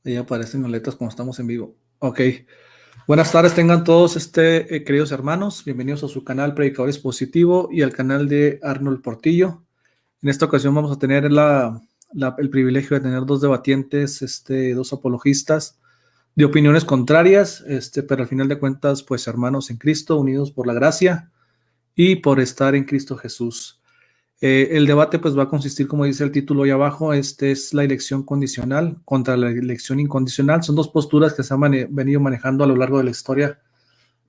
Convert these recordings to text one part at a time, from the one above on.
Ahí aparecen las letras cuando estamos en vivo. Ok. Buenas tardes, tengan todos queridos hermanos. Bienvenidos a su canal Predicadores Positivo y al canal de Arnold Portillo. En esta ocasión vamos a tener el privilegio de tener dos debatientes, dos apologistas de opiniones contrarias, pero al final de cuentas, pues hermanos en Cristo, unidos por la gracia y por estar en Cristo Jesús. El debate pues va a consistir, como dice el título ahí abajo, es la elección condicional contra la elección incondicional. Son dos posturas que se han venido manejando a lo largo de la historia,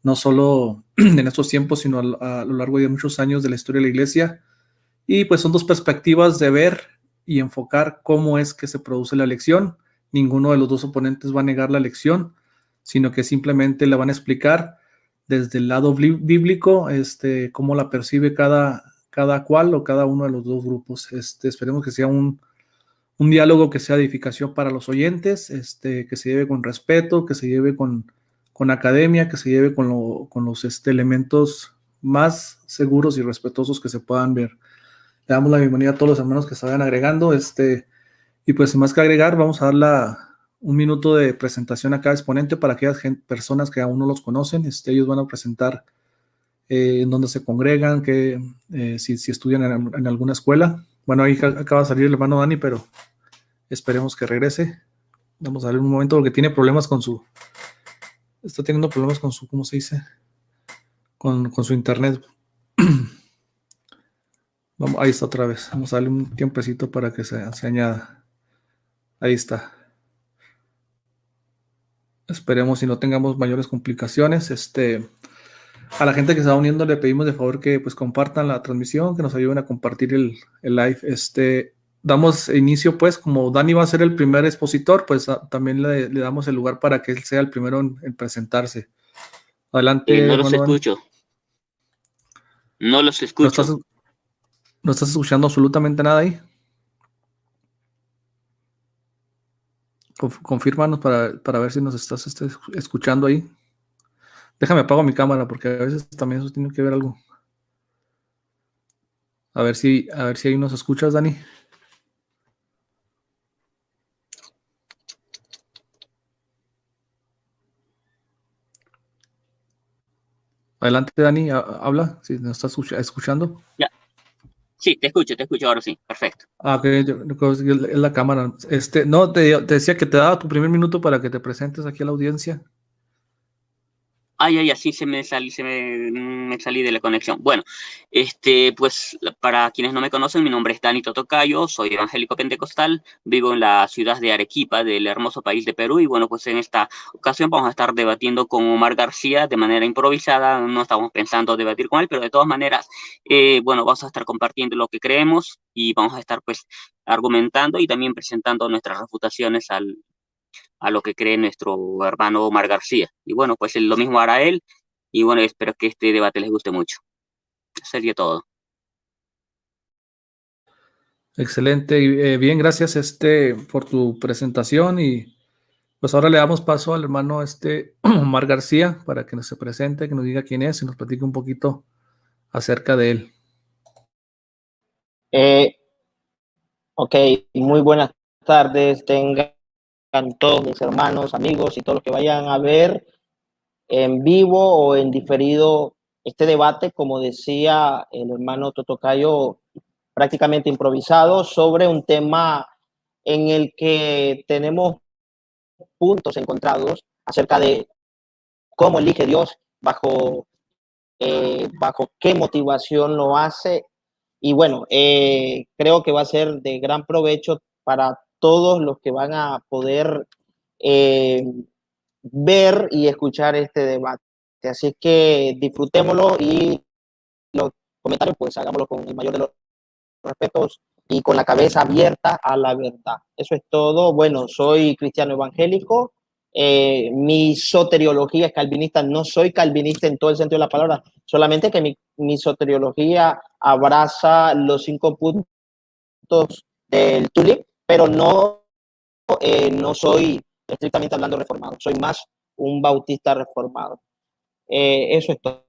no solo en estos tiempos, sino a lo largo de muchos años de la historia de la iglesia. Y pues son dos perspectivas de ver y enfocar cómo es que se produce la elección. Ninguno de los dos oponentes va a negar la elección, sino que simplemente la van a explicar desde el lado bíblico, cómo la percibe cada cual o cada uno de los dos grupos. Esperemos que sea un diálogo que sea edificación para los oyentes, que se lleve con respeto, que se lleve con academia, que se lleve con los elementos más seguros y respetuosos que se puedan ver. Le damos la bienvenida a todos los hermanos que se vayan agregando. Y pues sin más que agregar, vamos a dar un minuto de presentación a cada exponente para aquellas personas que aún no los conocen. Ellos van a presentar en dónde se congregan, si estudian en alguna escuela. Bueno, ahí acaba de salir el hermano Dani, pero esperemos que regrese. Vamos a darle un momento porque tiene problemas está teniendo problemas con su, ¿cómo se dice? Con su internet. Vamos, ahí está otra vez. Vamos a darle un tiempecito para que se añada. Ahí está. Esperemos y no tengamos mayores complicaciones. A la gente que se va uniendo le pedimos de favor que pues compartan la transmisión, que nos ayuden a compartir el live. Damos inicio pues, como Dani va a ser el primer expositor, pues también le damos el lugar para que él sea el primero en presentarse. Adelante, No los hermano Dani. escucho, no los ¿No estás, escucho. no estás escuchando absolutamente nada ahí? Confírmanos para ver si nos estás escuchando ahí. Déjame apago mi cámara porque a veces también eso tiene que ver algo. A ver si ahí nos escuchas, Dani. Adelante, Dani, habla, si nos estás escuchando. Ya, sí, te escucho ahora sí, perfecto. Ah, ok, yo creo que es la cámara. No, te decía que te daba tu primer minuto para que te presentes aquí a la audiencia. Ay, ay, así me salí de la conexión. Bueno, pues para quienes no me conocen, mi nombre es Dani Totocayo, soy evangélico pentecostal, vivo en la ciudad de Arequipa, del hermoso país de Perú, y bueno, pues en esta ocasión vamos a estar debatiendo con Omar García de manera improvisada, no estamos pensando debatir con él, pero de todas maneras, bueno, vamos a estar compartiendo lo que creemos y vamos a estar pues argumentando y también presentando nuestras refutaciones a lo que cree nuestro hermano Omar García. Y bueno, pues lo mismo hará él. Y bueno, espero que este debate les guste mucho. Eso sería todo. Excelente, y, bien, gracias por tu presentación y pues ahora le damos paso al hermano Omar García para que nos se presente, que nos diga quién es y nos platique un poquito acerca de él. Eh, ok, muy buenas tardes, tengan todos mis hermanos, amigos y todos los que vayan a ver en vivo o en diferido este debate, como decía el hermano Totocayo, prácticamente improvisado sobre un tema en el que tenemos puntos encontrados acerca de cómo elige Dios, bajo qué motivación lo hace. Y bueno, creo que va a ser de gran provecho para todos los que van a poder eh, ver y escuchar este debate. Así que disfrutémoslo y los comentarios pues hagámoslo con el mayor de los respetos y con la cabeza abierta a la verdad. Eso es todo. Bueno, soy cristiano evangélico. Mi soteriología es calvinista. No soy calvinista en todo el sentido de la palabra, solamente que mi soteriología abraza los 5 puntos del TULIP, pero no soy estrictamente hablando reformado. Soy más un bautista reformado. Eso es todo.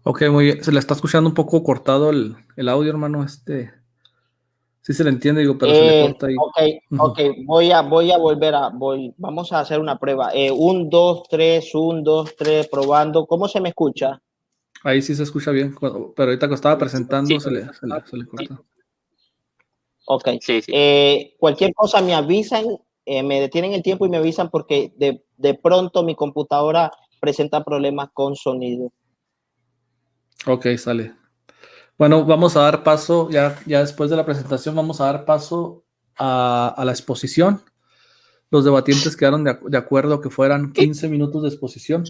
Ok, muy bien. Se le está escuchando un poco cortado el audio, hermano. Sí se le entiende, digo, pero se le corta ahí. Ok, voy a volver vamos a hacer una prueba. 1, 2, 3, 1, 2, 3, probando. ¿Cómo se me escucha? Ahí sí se escucha bien, pero ahorita que estaba presentando se le corta. Ok. Sí. Cualquier cosa me avisan, me detienen el tiempo y me avisan porque de pronto mi computadora presenta problemas con sonido. Ok, sale. Bueno, vamos a dar paso, ya después de la presentación, vamos a dar paso a la exposición. Los debatientes quedaron de acuerdo que fueran 15 minutos de exposición.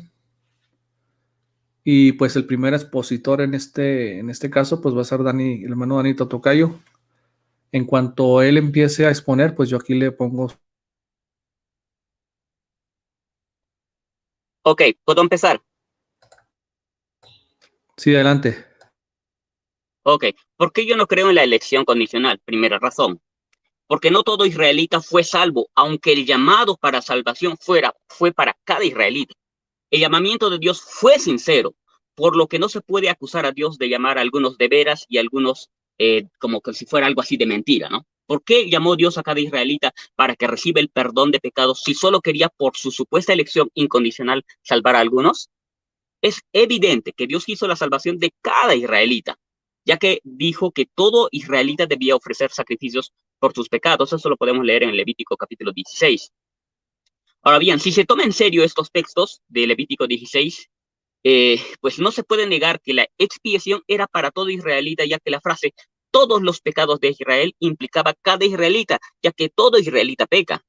Y pues el primer expositor en este caso, pues va a ser el hermano Dani Totocayo. En cuanto él empiece a exponer, pues yo aquí le pongo. Ok, ¿puedo empezar? Sí, adelante. Ok, ¿por qué yo no creo en la elección condicional? Primera razón. Porque no todo israelita fue salvo, aunque el llamado para salvación fue para cada israelita. El llamamiento de Dios fue sincero, por lo que no se puede acusar a Dios de llamar a algunos de veras y a algunos como que si fuera algo así de mentira, ¿no? ¿Por qué llamó Dios a cada israelita para que reciba el perdón de pecados si solo quería por su supuesta elección incondicional salvar a algunos? Es evidente que Dios quiso la salvación de cada israelita, ya que dijo que todo israelita debía ofrecer sacrificios por sus pecados. Eso lo podemos leer en Levítico capítulo 16. Ahora bien, si se toma en serio estos textos de Levítico 16, pues no se puede negar que la expiación era para todo israelita, ya que la frase todos los pecados de Israel implicaba cada israelita, ya que todo israelita peca.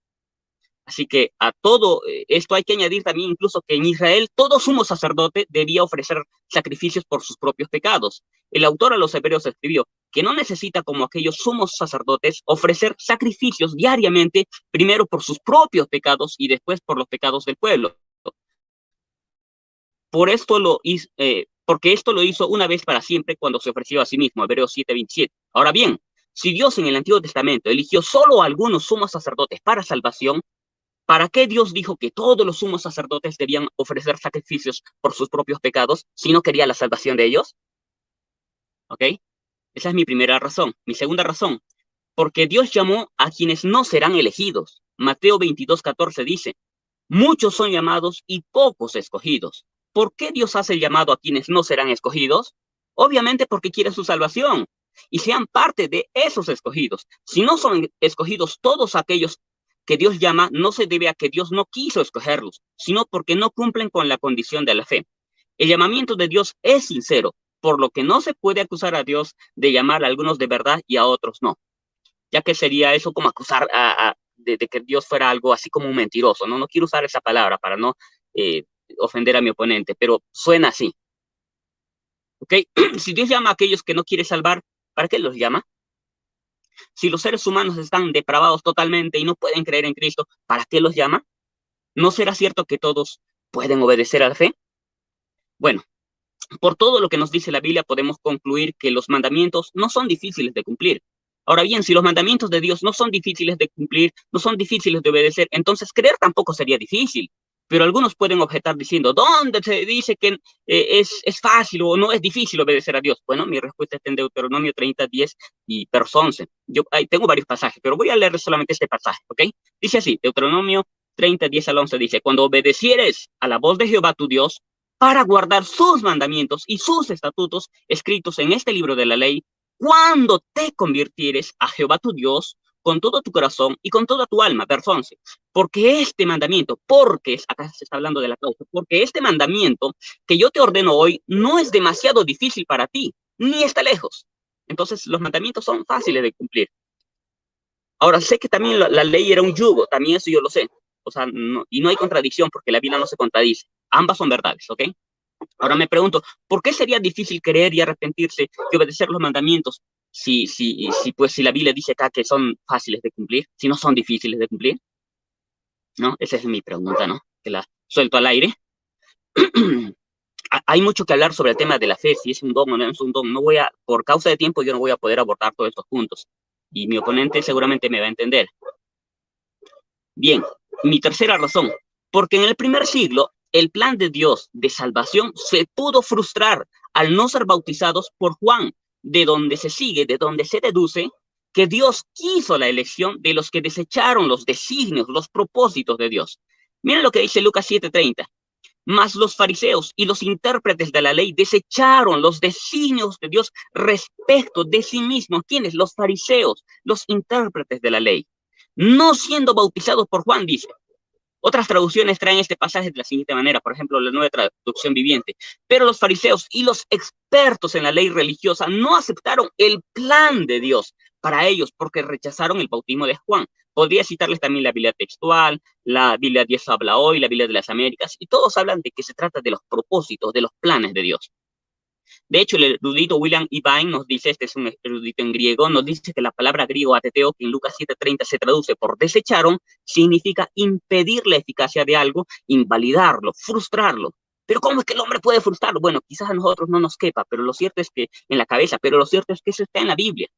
Así que a todo esto hay que añadir también incluso que en Israel todo sumo sacerdote debía ofrecer sacrificios por sus propios pecados. El autor a los Hebreos escribió que no necesita, como aquellos sumos sacerdotes, ofrecer sacrificios diariamente, primero por sus propios pecados y después por los pecados del pueblo. Porque esto lo hizo una vez para siempre cuando se ofreció a sí mismo, Hebreos 7:27. Ahora bien, si Dios en el Antiguo Testamento eligió solo a algunos sumos sacerdotes para salvación, ¿para qué Dios dijo que todos los sumos sacerdotes debían ofrecer sacrificios por sus propios pecados si no quería la salvación de ellos? ¿Ok? Esa es mi primera razón. Mi segunda razón, porque Dios llamó a quienes no serán elegidos. Mateo 22:14 dice, muchos son llamados y pocos escogidos. ¿Por qué Dios hace el llamado a quienes no serán escogidos? Obviamente porque quiere su salvación y sean parte de esos escogidos. Si no son escogidos todos aquellos que Dios llama, no se debe a que Dios no quiso escogerlos, sino porque no cumplen con la condición de la fe. El llamamiento de Dios es sincero, por lo que no se puede acusar a Dios de llamar a algunos de verdad y a otros no, ya que sería eso como acusar de que Dios fuera algo así como un mentiroso, ¿no? No quiero usar esa palabra para no ofender a mi oponente, pero suena así, ¿ok? Si Dios llama a aquellos que no quiere salvar, ¿para qué los llama? Si los seres humanos están depravados totalmente y no pueden creer en Cristo, ¿para qué los llama? ¿No será cierto que todos pueden obedecer a la fe? Bueno, por todo lo que nos dice la Biblia, podemos concluir que los mandamientos no son difíciles de cumplir. Ahora bien, si los mandamientos de Dios no son difíciles de cumplir, no son difíciles de obedecer, entonces creer tampoco sería difícil. Pero algunos pueden objetar diciendo, ¿dónde se dice que es fácil o no es difícil obedecer a Dios? Bueno, mi respuesta está en Deuteronomio 30:10 y verso 11. Yo tengo varios pasajes, pero voy a leer solamente este pasaje, ¿ok? Dice así, Deuteronomio 30:10 al 11 dice, cuando obedecieres a la voz de Jehová tu Dios, para guardar sus mandamientos y sus estatutos escritos en este libro de la ley, cuando te convirtieres a Jehová tu Dios con todo tu corazón y con toda tu alma. Verso 11. Porque este mandamiento, acá se está hablando de la causa, porque este mandamiento que yo te ordeno hoy no es demasiado difícil para ti, ni está lejos. Entonces los mandamientos son fáciles de cumplir. Ahora, sé que también la ley era un yugo, también eso yo lo sé. O sea, y no hay contradicción porque la Biblia no se contradice. Ambas son verdades, ¿ok? Ahora me pregunto, ¿por qué sería difícil creer y arrepentirse y obedecer los mandamientos si la Biblia dice acá que son fáciles de cumplir, si no son difíciles de cumplir? ¿No? Esa es mi pregunta, ¿no? Que la suelto al aire. Hay mucho que hablar sobre el tema de la fe, si es un don o no es un don. Por causa de tiempo, yo no voy a poder abordar todos estos puntos. Y mi oponente seguramente me va a entender. Bien, mi tercera razón, porque en el primer siglo el plan de Dios de salvación se pudo frustrar al no ser bautizados por Juan, de donde se deduce que Dios quiso la elección de los que desecharon los designios, los propósitos de Dios. Miren lo que dice Lucas 7:30. Mas los fariseos y los intérpretes de la ley desecharon los designios de Dios respecto de sí mismos. ¿Quiénes? Los fariseos, los intérpretes de la ley. No siendo bautizados por Juan, dice. Otras traducciones traen este pasaje de la siguiente manera, por ejemplo, la Nueva Traducción Viviente. Pero los fariseos y los expertos en la ley religiosa no aceptaron el plan de Dios para ellos porque rechazaron el bautismo de Juan. Podría citarles también la Biblia textual, la Biblia Dios habla hoy, la Biblia de las Américas, y todos hablan de que se trata de los propósitos, de los planes de Dios. De hecho, el erudito William Irvine nos dice, este es un erudito en griego, nos dice que la palabra griego ateteo, que en Lucas 7:30 se traduce por desecharon, significa impedir la eficacia de algo, invalidarlo, frustrarlo. Pero ¿cómo es que el hombre puede frustrarlo? Bueno, quizás a nosotros no nos quepa, pero lo cierto es que en la cabeza, pero lo cierto es que eso está en la Biblia.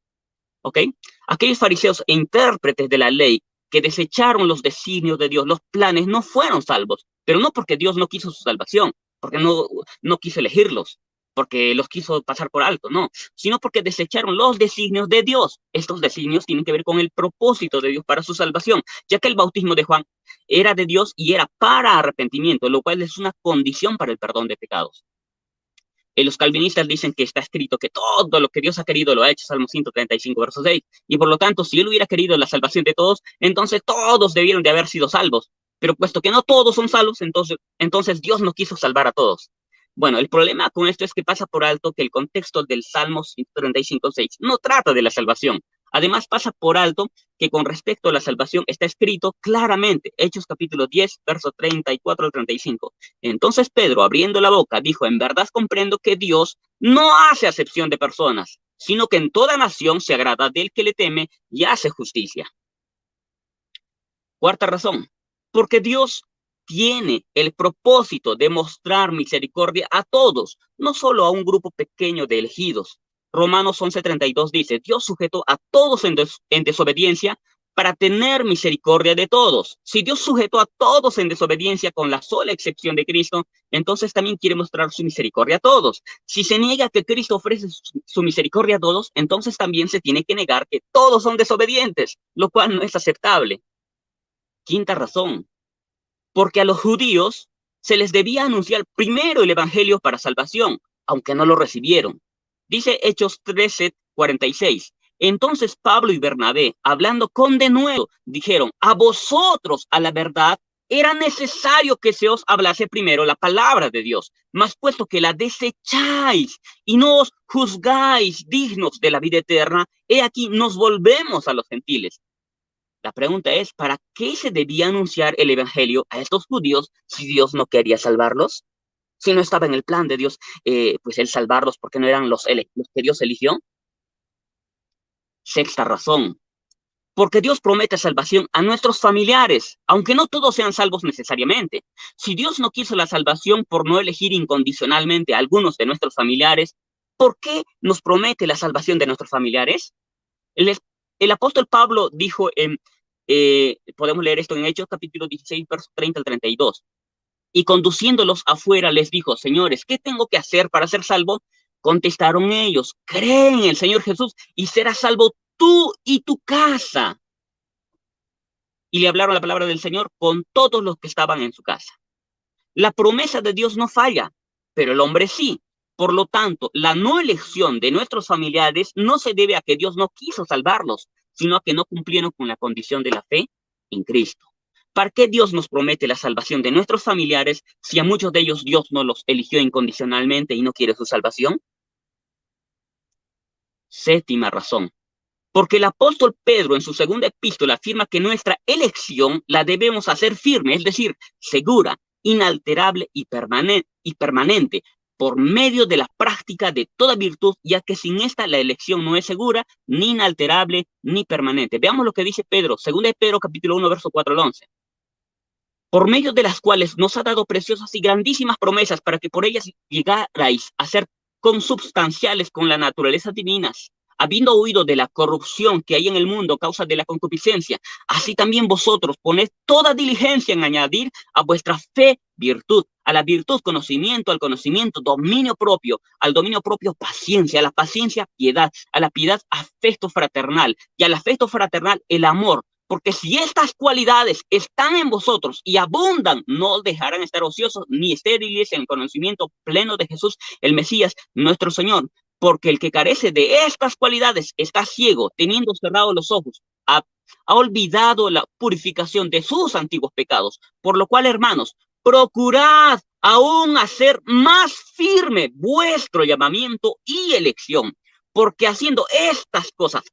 ¿Ok? Aquellos fariseos e intérpretes de la ley que desecharon los designios de Dios, los planes, no fueron salvos, pero no porque Dios no quiso su salvación, porque no quiso elegirlos, porque los quiso pasar por alto, no, sino porque desecharon los designios de Dios. Estos designios tienen que ver con el propósito de Dios para su salvación, ya que el bautismo de Juan era de Dios y era para arrepentimiento, lo cual es una condición para el perdón de pecados. Los calvinistas dicen que está escrito que todo lo que Dios ha querido lo ha hecho, Salmo 135, verso 6, y por lo tanto, si Él hubiera querido la salvación de todos, entonces todos debieron de haber sido salvos, pero puesto que no todos son salvos, entonces Dios no quiso salvar a todos. Bueno, el problema con esto es que pasa por alto que el contexto del Salmo 135:6 no trata de la salvación. Además, pasa por alto que con respecto a la salvación está escrito claramente, Hechos capítulo 10, verso 34 al 35. Entonces Pedro, abriendo la boca, dijo, en verdad comprendo que Dios no hace acepción de personas, sino que en toda nación se agrada del que le teme y hace justicia. Cuarta razón, porque Dios tiene el propósito de mostrar misericordia a todos, no solo a un grupo pequeño de elegidos. Romanos 11:32 dice, Dios sujetó a todos en desobediencia para tener misericordia de todos. Si Dios sujetó a todos en desobediencia con la sola excepción de Cristo, entonces también quiere mostrar su misericordia a todos. Si se niega que Cristo ofrece su misericordia a todos, entonces también se tiene que negar que todos son desobedientes, lo cual no es aceptable. Quinta razón, porque a los judíos se les debía anunciar primero el evangelio para salvación, aunque no lo recibieron. Dice Hechos 13:46. Entonces Pablo y Bernabé, hablando con denuedo, dijeron, a vosotros, a la verdad, era necesario que se os hablase primero la palabra de Dios, mas puesto que la desecháis y no os juzgáis dignos de la vida eterna, he aquí nos volvemos a los gentiles. La pregunta es, ¿para qué se debía anunciar el evangelio a estos judíos si Dios no quería salvarlos? Si no estaba en el plan de Dios, pues el salvarlos porque no eran los que Dios eligió. Sexta razón, porque Dios promete salvación a nuestros familiares, aunque no todos sean salvos necesariamente. Si Dios no quiso la salvación por no elegir incondicionalmente a algunos de nuestros familiares, ¿por qué nos promete la salvación de nuestros familiares? El apóstol Pablo dijo, podemos leer esto en Hechos capítulo 16, versos 30 al 32. Y conduciéndolos afuera les dijo, señores, ¿qué tengo que hacer para ser salvo? Contestaron ellos, cree en el Señor Jesús y serás salvo tú y tu casa. Y le hablaron la palabra del Señor con todos los que estaban en su casa. La promesa de Dios no falla, pero el hombre sí. Por lo tanto, la no elección de nuestros familiares no se debe a que Dios no quiso salvarlos, sino a que no cumplieron con la condición de la fe en Cristo. ¿Para qué Dios nos promete la salvación de nuestros familiares si a muchos de ellos Dios no los eligió incondicionalmente y no quiere su salvación? Séptima razón. Porque el apóstol Pedro en su segunda epístola afirma que nuestra elección la debemos hacer firme, es decir, segura, inalterable y permanente, por medio de la práctica de toda virtud, ya que sin esta la elección no es segura, ni inalterable, ni permanente. Veamos lo que dice Pedro, segunda de Pedro, capítulo 1, verso 4 al 11. Por medio de las cuales nos ha dado preciosas y grandísimas promesas para que por ellas llegarais a ser consubstanciales con la naturaleza divinas, habiendo oído de la corrupción que hay en el mundo a causa de la concupiscencia, así también vosotros poned toda diligencia en añadir a vuestra fe virtud, a la virtud conocimiento, al conocimiento dominio propio, al dominio propio paciencia, a la paciencia piedad, a la piedad afecto fraternal y al afecto fraternal el amor. Porque si estas cualidades están en vosotros y abundan, no dejarán estar ociosos ni estériles en el conocimiento pleno de Jesús, el Mesías, nuestro Señor. Porque el que carece de estas cualidades está ciego, teniendo cerrados los ojos, ha olvidado la purificación de sus antiguos pecados. Por lo cual, hermanos, procurad aún hacer más firme vuestro llamamiento y elección. Porque haciendo estas cosas,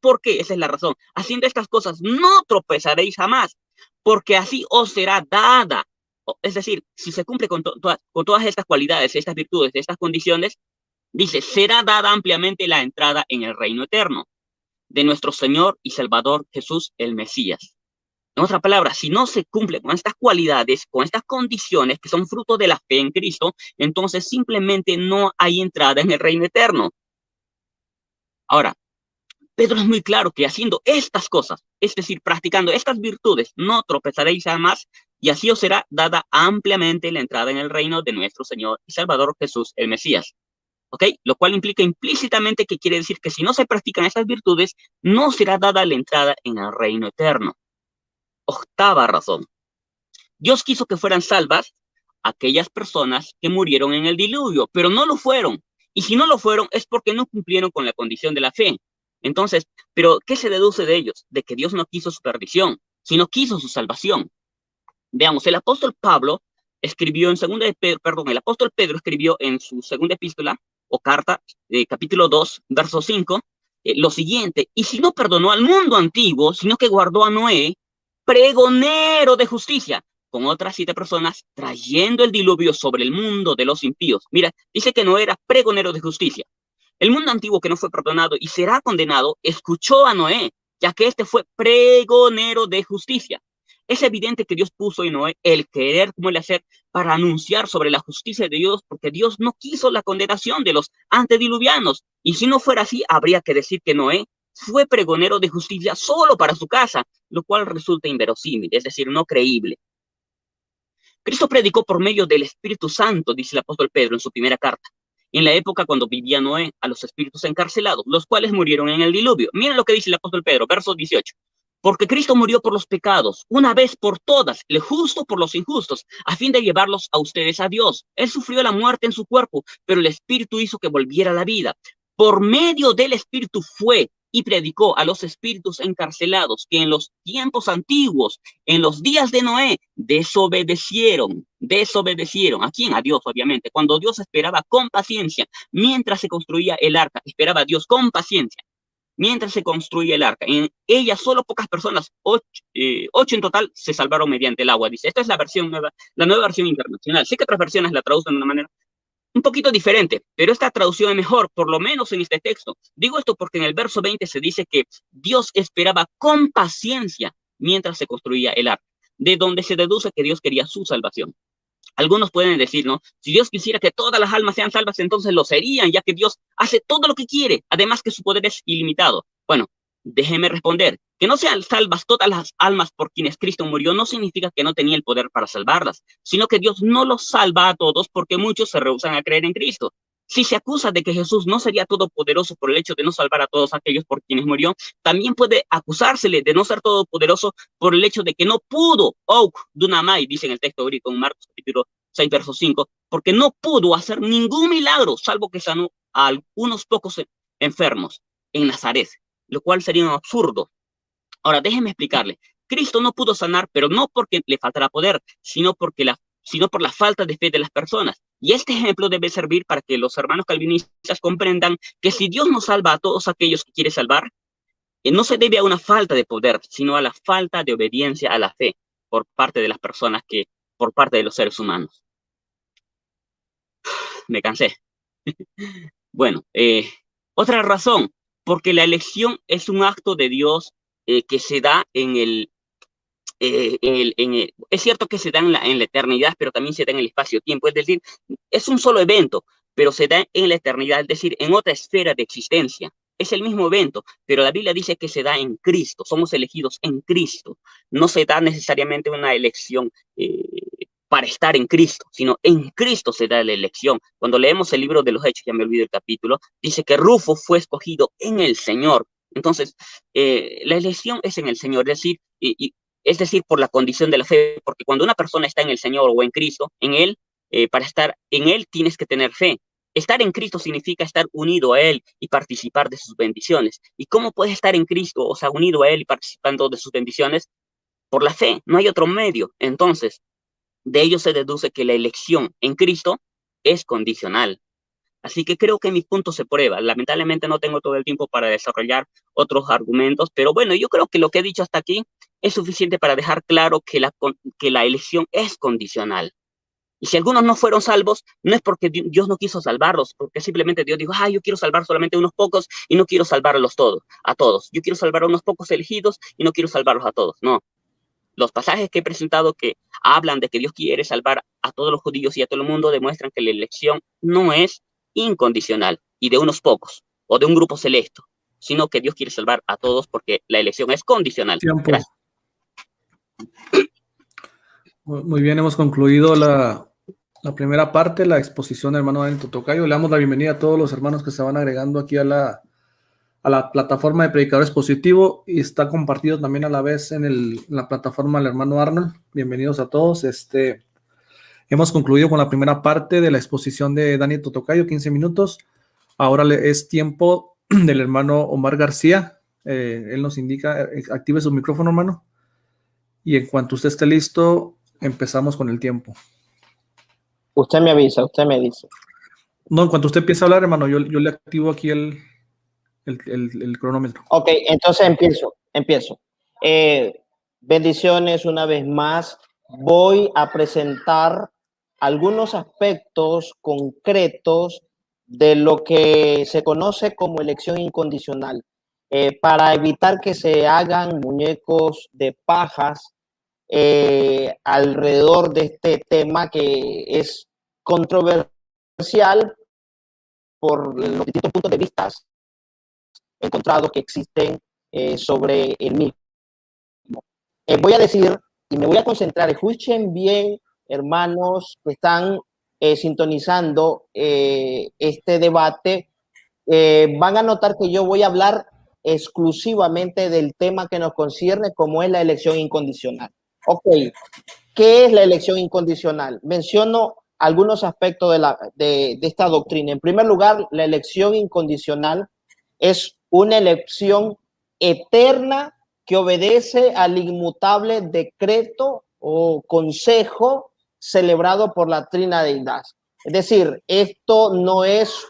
¿por qué? Esa es la razón. Haciendo estas cosas no tropezaréis jamás, porque así os será dada. Es decir, si se cumple con todas estas cualidades, estas virtudes, estas condiciones, dice, será dada ampliamente la entrada en el reino eterno de nuestro Señor y Salvador Jesús, el Mesías. En otras palabras, si no se cumple con estas cualidades, con estas condiciones que son fruto de la fe en Cristo, entonces simplemente no hay entrada en el reino eterno. Ahora, Pedro es muy claro que haciendo estas cosas, es decir, practicando estas virtudes, no tropezaréis jamás y así os será dada ampliamente la entrada en el reino de nuestro Señor y Salvador Jesús, el Mesías. ¿Ok? Lo cual implica implícitamente que quiere decir que si no se practican estas virtudes, no será dada la entrada en el reino eterno. Octava razón. Dios quiso que fueran salvas aquellas personas que murieron en el diluvio, pero no lo fueron. Y si no lo fueron es porque no cumplieron con la condición de la fe. Entonces, ¿pero qué se deduce de ellos? De que Dios no quiso su perdición, sino quiso su salvación. Veamos, el apóstol Pablo escribió en el apóstol Pedro escribió en su segunda epístola o carta, capítulo 2, verso 5, lo siguiente: y si no perdonó al mundo antiguo, sino que guardó a Noé, pregonero de justicia, con otras 7 personas, trayendo el diluvio sobre el mundo de los impíos. Mira, dice que Noé era pregonero de justicia. El mundo antiguo que no fue perdonado y será condenado, escuchó a Noé, ya que este fue pregonero de justicia. Es evidente que Dios puso en Noé el querer como el hacer para anunciar sobre la justicia de Dios, porque Dios no quiso la condenación de los antediluvianos. Y si no fuera así, habría que decir que Noé fue pregonero de justicia solo para su casa, lo cual resulta inverosímil, es decir, no creíble. Cristo predicó por medio del Espíritu Santo, dice el apóstol Pedro en su primera carta, en la época cuando vivía Noé, a los espíritus encarcelados, los cuales murieron en el diluvio. Miren lo que dice el apóstol Pedro, verso 18. Porque Cristo murió por los pecados, una vez por todas, el justo por los injustos, a fin de llevarlos a ustedes a Dios. Él sufrió la muerte en su cuerpo, pero el Espíritu hizo que volviera a la vida. Por medio del Espíritu fue y predicó a los espíritus encarcelados que en los tiempos antiguos, en los días de Noé, desobedecieron. ¿A quién? A Dios, obviamente. Cuando Dios esperaba con paciencia, mientras se construía el arca, esperaba a Dios con paciencia, mientras se construía el arca. En ella solo pocas personas, 8 en total, se salvaron mediante el agua. Dice, esta es la versión nueva, la nueva versión internacional. Sé que otras versiones la traducen de una manera un poquito diferente, pero esta traducción es mejor, por lo menos en este texto. Digo esto porque en el verso 20 se dice que Dios esperaba con paciencia mientras se construía el arca, de donde se deduce que Dios quería su salvación. Algunos pueden decir, ¿no? Si Dios quisiera que todas las almas sean salvas, entonces lo serían, ya que Dios hace todo lo que quiere, además que su poder es ilimitado. Bueno, déjeme responder. Que no sean salvas todas las almas por quienes Cristo murió no significa que no tenía el poder para salvarlas, sino que Dios no los salva a todos porque muchos se rehúsan a creer en Cristo. Si se acusa de que Jesús no sería todopoderoso por el hecho de no salvar a todos aquellos por quienes murió, también puede acusársele de no ser todopoderoso por el hecho de que no pudo, dunamai, dice en el texto bíblico en Marcos capítulo 6, verso 5, porque no pudo hacer ningún milagro, salvo que sanó a algunos pocos enfermos en Nazaret, lo cual sería un absurdo. Ahora, déjeme explicarle. Cristo no pudo sanar, pero no porque le faltara poder, sino por la falta de fe de las personas. Y este ejemplo debe servir para que los hermanos calvinistas comprendan que si Dios no salva a todos aquellos que quiere salvar, no se debe a una falta de poder, sino a la falta de obediencia a la fe por parte de las personas, por parte de los seres humanos. Me cansé. Bueno, otra razón, porque la elección es un acto de Dios que se da es cierto que se da en la eternidad, pero también se da en el espacio-tiempo, es decir, es un solo evento, pero se da en la eternidad, es decir, en otra esfera de existencia. Es el mismo evento, pero la Biblia dice que se da en Cristo, somos elegidos en Cristo. No se da necesariamente una elección para estar en Cristo, sino en Cristo se da la elección. Cuando leemos el libro de los Hechos, ya me olvido el capítulo, dice que Rufo fue escogido en el Señor. Entonces, la elección es en el Señor, es decir, por la condición de la fe, porque cuando una persona está en el Señor o en Cristo, en Él, para estar en Él tienes que tener fe. Estar en Cristo significa estar unido a Él y participar de sus bendiciones. ¿Y cómo puedes estar en Cristo, o sea, unido a Él y participando de sus bendiciones? Por la fe, no hay otro medio. Entonces, de ello se deduce que la elección en Cristo es condicional. Así que creo que mi punto se prueba. Lamentablemente no tengo todo el tiempo para desarrollar otros argumentos, pero bueno, yo creo que lo que he dicho hasta aquí es suficiente para dejar claro que la elección es condicional. Y si algunos no fueron salvos, no es porque Dios no quiso salvarlos, porque simplemente Dios dijo, yo quiero salvar solamente a unos pocos y no quiero salvarlos a todos. Yo quiero salvar a unos pocos elegidos y no quiero salvarlos a todos. No. Los pasajes que he presentado que hablan de que Dios quiere salvar a todos los judíos y a todo el mundo demuestran que la elección no es incondicional y de unos pocos o de un grupo selecto, sino que Dios quiere salvar a todos porque la elección es condicional. Gracias. Muy bien, hemos concluido la primera parte, la exposición del hermano Dani Totocayo. Le damos la bienvenida a todos los hermanos que se van agregando aquí a la plataforma de Predicadores Positivo, y está compartido también a la vez en la plataforma del hermano Arnold. Bienvenidos a todos. Hemos concluido con la primera parte de la exposición de Dani Totocayo, 15 minutos. Ahora es tiempo del hermano Omar García. Él nos indica, active su micrófono, hermano. Y en cuanto usted esté listo, empezamos con el tiempo. Usted me avisa, usted me dice. No, en cuanto usted empiece a hablar, hermano, yo le activo aquí el cronómetro. Ok, entonces empiezo. Bendiciones una vez más. Voy a presentar algunos aspectos concretos de lo que se conoce como elección incondicional, para evitar que se hagan muñecos de pajas alrededor de este tema que es controversial por los distintos puntos de vista encontrados que existen sobre el mismo. Voy a decir y me voy a concentrar, escuchen bien, hermanos que están sintonizando este debate, van a notar que yo voy a hablar exclusivamente del tema que nos concierne, como es la elección incondicional. Ok, ¿qué es la elección incondicional? Menciono algunos aspectos de esta doctrina. En primer lugar, la elección incondicional es una elección eterna que obedece al inmutable decreto o consejo celebrado por la Trina Deidad. Es decir, esto no es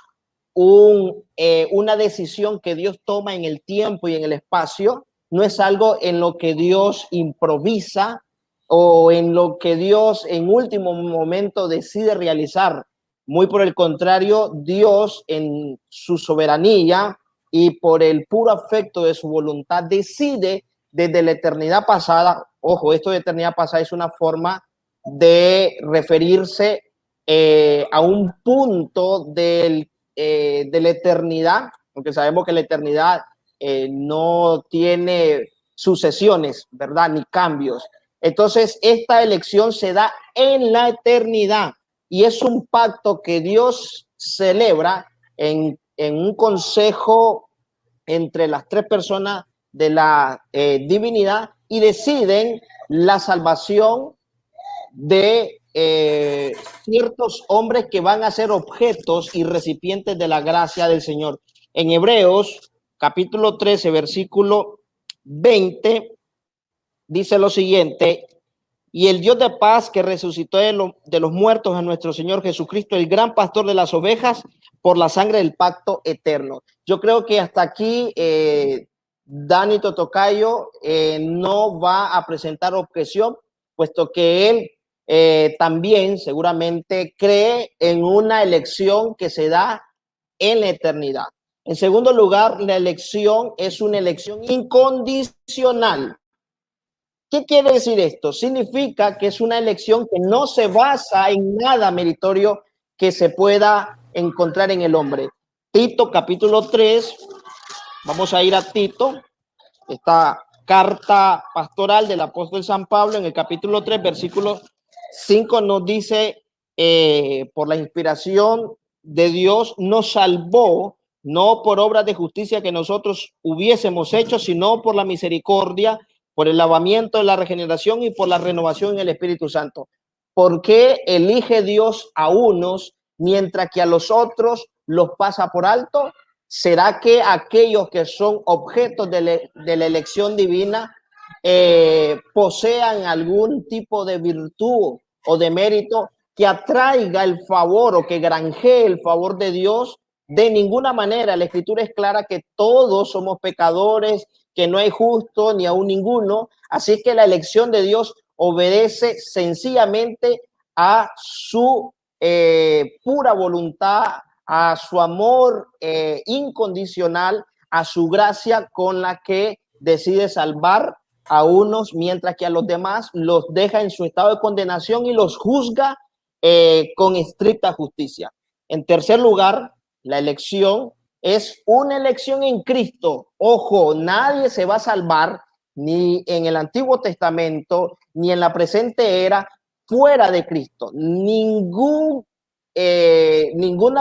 una decisión que Dios toma en el tiempo y en el espacio, no es algo en lo que Dios improvisa o en lo que Dios en último momento decide realizar. Muy por el contrario, Dios en su soberanía y por el puro afecto de su voluntad decide desde la eternidad pasada. Ojo, esto de eternidad pasada es una forma de referirse a un punto de la eternidad, porque sabemos que la eternidad no tiene sucesiones, ¿verdad? Ni cambios. Entonces, esta elección se da en la eternidad y es un pacto que Dios celebra en un consejo entre las tres personas de la divinidad, y deciden la salvación de ciertos hombres que van a ser objetos y recipientes de la gracia del Señor. En Hebreos capítulo 13 versículo 20 dice lo siguiente: y el Dios de paz, que resucitó de los muertos a nuestro Señor Jesucristo, el gran pastor de las ovejas, por la sangre del pacto eterno. Yo creo que hasta aquí Dani Totocayo no va a presentar objeción, puesto que él también seguramente cree en una elección que se da en la eternidad. En segundo lugar, la elección es una elección incondicional. ¿Qué quiere decir esto? Significa que es una elección que no se basa en nada meritorio que se pueda encontrar en el hombre. Tito capítulo 3, vamos a ir a Tito, esta carta pastoral del apóstol San Pablo en el capítulo 3, versículo 5 nos dice, por la inspiración de Dios nos salvó, no por obras de justicia que nosotros hubiésemos hecho, sino por la misericordia, por el lavamiento de la regeneración y por la renovación en el Espíritu Santo. ¿Por qué elige Dios a unos mientras que a los otros los pasa por alto? ¿Será que aquellos que son objetos de la elección divina posean algún tipo de virtud o de mérito que atraiga el favor o que granjee el favor de Dios? De ninguna manera. La Escritura es clara que todos somos pecadores, que no hay justo ni aún ninguno. Así que la elección de Dios obedece sencillamente a su pura voluntad, a su amor incondicional, a su gracia con la que decide salvar a unos, mientras que a los demás los deja en su estado de condenación y los juzga con estricta justicia. En tercer lugar, la elección es una elección en Cristo. Ojo, nadie se va a salvar ni en el Antiguo Testamento ni en la presente era fuera de Cristo. Ninguna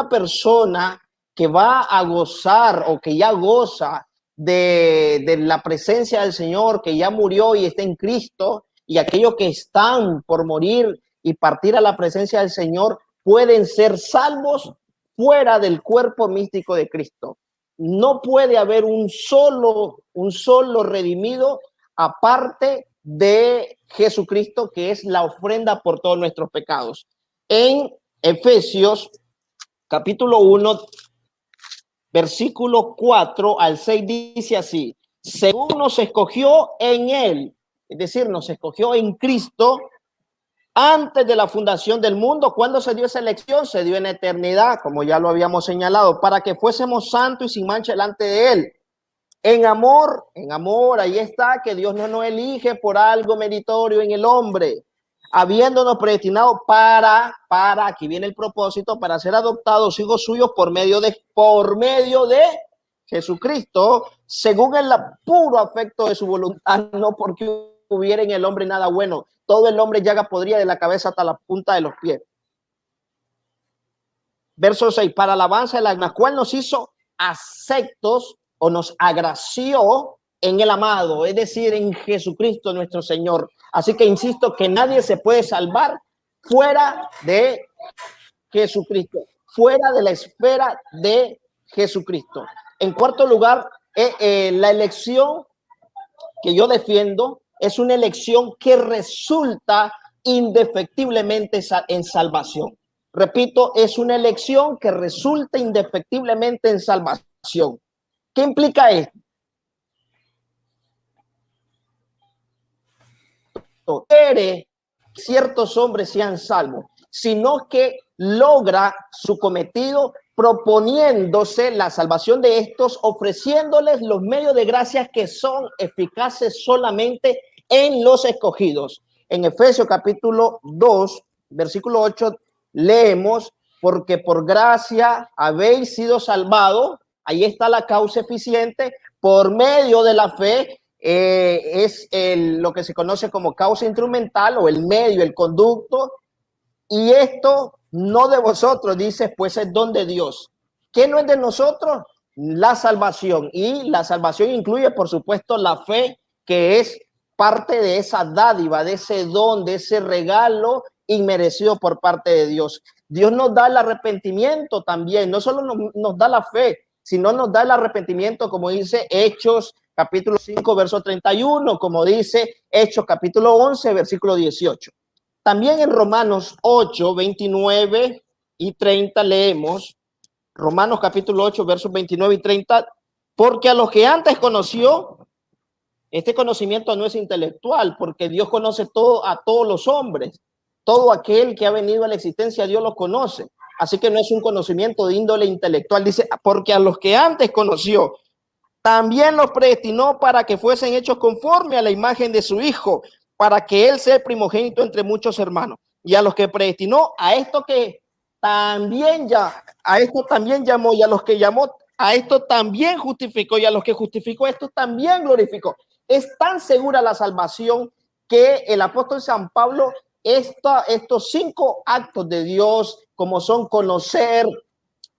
persona que va a gozar o que ya goza de la presencia del Señor, que ya murió y está en Cristo, y aquellos que están por morir y partir a la presencia del Señor, pueden ser salvos fuera del cuerpo místico de Cristo. No puede haber un solo redimido aparte de Jesucristo, que es la ofrenda por todos nuestros pecados. En Efesios capítulo 1, versículo 4 al 6 dice así: según nos escogió en él, es decir, nos escogió en Cristo antes de la fundación del mundo. ¿Cuándo se dio esa elección? Se dio en eternidad, como ya lo habíamos señalado, para que fuésemos santos y sin mancha delante de él. En amor, ahí está, que Dios no nos elige por algo meritorio en el hombre, habiéndonos predestinado para, aquí viene el propósito, para ser adoptados hijos suyos por medio de Jesucristo, según el puro afecto de su voluntad, no porque hubiera en el hombre nada bueno. Todo el hombre llaga podrida de la cabeza hasta la punta de los pies. Verso 6, para alabanza de la cual nos hizo aceptos o nos agració en el amado, es decir, en Jesucristo nuestro Señor. Así que insisto que nadie se puede salvar fuera de Jesucristo, fuera de la esfera de Jesucristo. En cuarto lugar, la elección que yo defiendo es una elección que resulta indefectiblemente en salvación. Repito, es una elección que resulta indefectiblemente en salvación. ¿Qué implica esto? Quiere que ciertos hombres sean salvos, sino que logra su cometido proponiéndose la salvación de estos, ofreciéndoles los medios de gracia que son eficaces solamente en los escogidos. En Efesios capítulo 2, versículo 8, leemos: porque por gracia habéis sido salvados. Ahí está la causa eficiente por medio de la fe. Es lo que se conoce como causa instrumental o el medio, el conducto. Y esto no de vosotros, dice, pues es don de Dios. ¿Qué no es de nosotros? La salvación. Y la salvación incluye, por supuesto, la fe, que es parte de esa dádiva, de ese don, de ese regalo inmerecido por parte de Dios. Dios nos da el arrepentimiento también. No solo nos da la fe, sino nos da el arrepentimiento, como dice Hechos capítulo 5, verso 31, como dice Hechos capítulo 11, versículo 18. También en Romanos 8, 29 y 30 leemos, Romanos capítulo 8, versos 29 y 30, porque a los que antes conoció, este conocimiento no es intelectual, porque Dios conoce a todos los hombres. Todo aquel que ha venido a la existencia, Dios los conoce. Así que no es un conocimiento de índole intelectual. Dice, porque a los que antes conoció, también los predestinó para que fuesen hechos conforme a la imagen de su Hijo, para que él sea el primogénito entre muchos hermanos. Y a los que predestinó, a esto que también ya, a esto también llamó, y a los que llamó, a esto también justificó, y a los que justificó, esto también glorificó. Es tan segura la salvación que el apóstol San Pablo, estos 5 actos de Dios, como son conocer,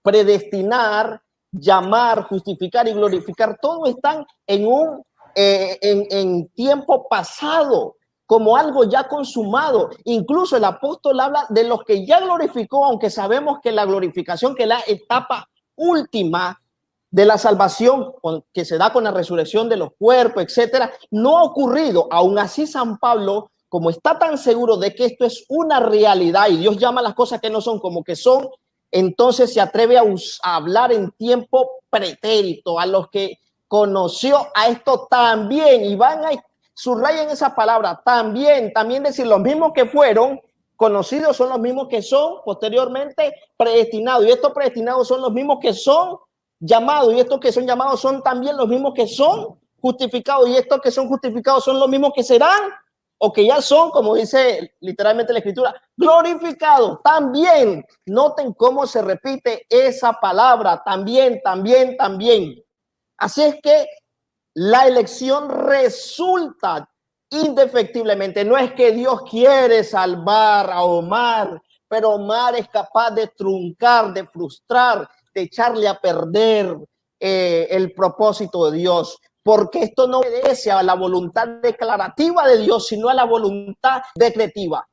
predestinar, llamar, justificar y glorificar, todo están en tiempo pasado, como algo ya consumado. Incluso el apóstol habla de los que ya glorificó, aunque sabemos que la glorificación, que es la etapa última de la salvación que se da con la resurrección de los cuerpos, etcétera, no ha ocurrido. Aún así, San Pablo, como está tan seguro de que esto es una realidad y Dios llama las cosas que no son como que son, entonces se atreve a hablar en tiempo pretérito. A los que conoció, a esto también, y van a subrayen esa palabra, también decir, los mismos que fueron conocidos son los mismos que son posteriormente predestinados, y estos predestinados son los mismos que son llamados, y estos que son llamados son también los mismos que son justificados, y estos que son justificados son los mismos que serán o que ya son, como dice literalmente la escritura, glorificados. También, noten cómo se repite esa palabra, también. Así es que la elección resulta indefectiblemente. No es que Dios quiere salvar a Omar, pero Omar es capaz de truncar, de frustrar, de echarle a perder el propósito de Dios, porque esto no obedece a la voluntad declarativa de Dios, sino a la voluntad decretiva.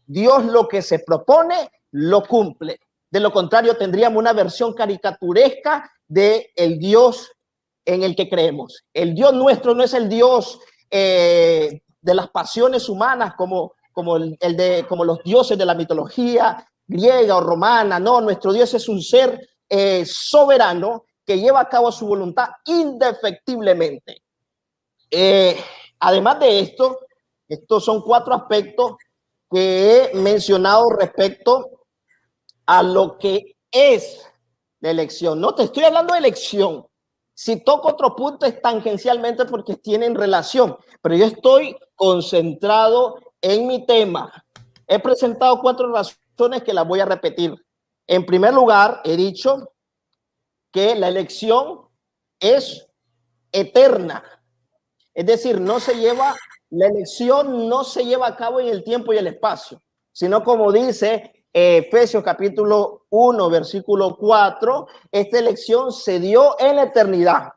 Dios lo que se propone, lo cumple. De lo contrario, tendríamos una versión caricaturesca de el Dios en el que creemos. El Dios nuestro no es el Dios de las pasiones humanas como los dioses de la mitología griega o romana. No, nuestro Dios es un ser soberano que lleva a cabo su voluntad indefectiblemente. Además de esto, estos son 4 aspectos que he mencionado respecto a lo que es la elección. No te estoy hablando de elección. Si toco otro punto es tangencialmente porque tienen relación, pero yo estoy concentrado en mi tema. He presentado 4 razones que las voy a repetir. En primer lugar, he dicho que la elección es eterna. Es decir, la elección no se lleva a cabo en el tiempo y el espacio, sino como dice Efesios capítulo 1, versículo 4, esta elección se dio en la eternidad.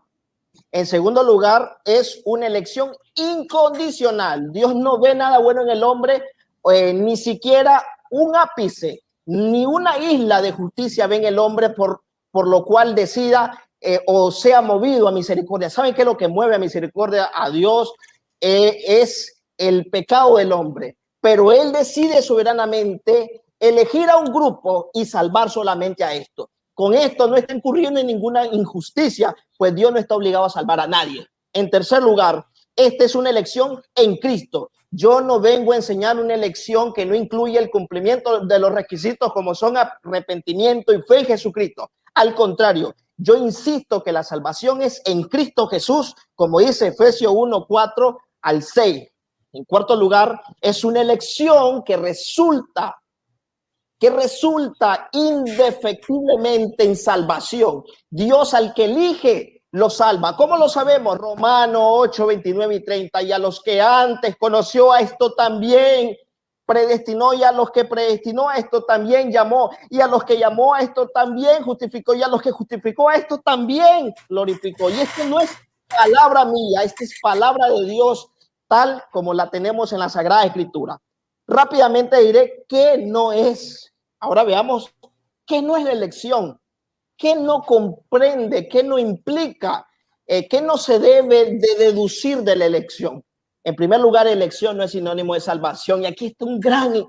En segundo lugar, es una elección incondicional. Dios no ve nada bueno en el hombre, ni siquiera un ápice, ni una isla de justicia ve en el hombre por lo cual decida o sea movido a misericordia. ¿Saben qué es lo que mueve a misericordia a Dios? Es el pecado del hombre, pero Él decide soberanamente elegir a un grupo y salvar solamente a esto. Con esto no está incurriendo en ninguna injusticia, pues Dios no está obligado a salvar a nadie. En tercer lugar, esta es una elección en Cristo. Yo no vengo a enseñar una elección que no incluye el cumplimiento de los requisitos como son arrepentimiento y fe en Jesucristo. Al contrario, yo insisto que la salvación es en Cristo Jesús, como dice Efesios 1, 4 al 6. En cuarto lugar, es una elección que resulta indefectiblemente en salvación. Dios al que elige lo salva. ¿Cómo lo sabemos? Romanos 8, 29 y 30. Y a los que antes conoció, a esto también predestinó, y a los que predestinó, a esto también llamó, y a los que llamó, a esto también justificó, y a los que justificó, a esto también glorificó. Y esto no es palabra mía, esta es palabra de Dios tal como la tenemos en la Sagrada Escritura. Rápidamente diré qué no es. Ahora veamos qué no es la elección, qué no comprende, qué no implica, qué no se debe de deducir de la elección. En primer lugar, elección no es sinónimo de salvación, y aquí está un gran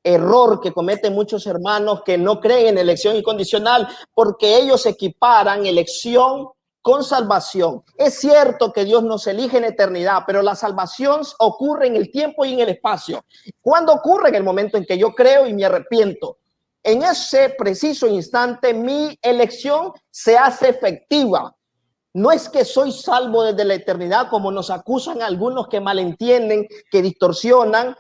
error que cometen muchos hermanos que no creen en elección incondicional, porque ellos equiparan elección con salvación. Es cierto que Dios nos elige en eternidad, pero la salvación ocurre en el tiempo y en el espacio. ¿Cuándo ocurre? En el momento en que yo creo y me arrepiento. En ese preciso instante, mi elección se hace efectiva. No es que soy salvo desde la eternidad, como nos acusan algunos que malentienden, que distorsionan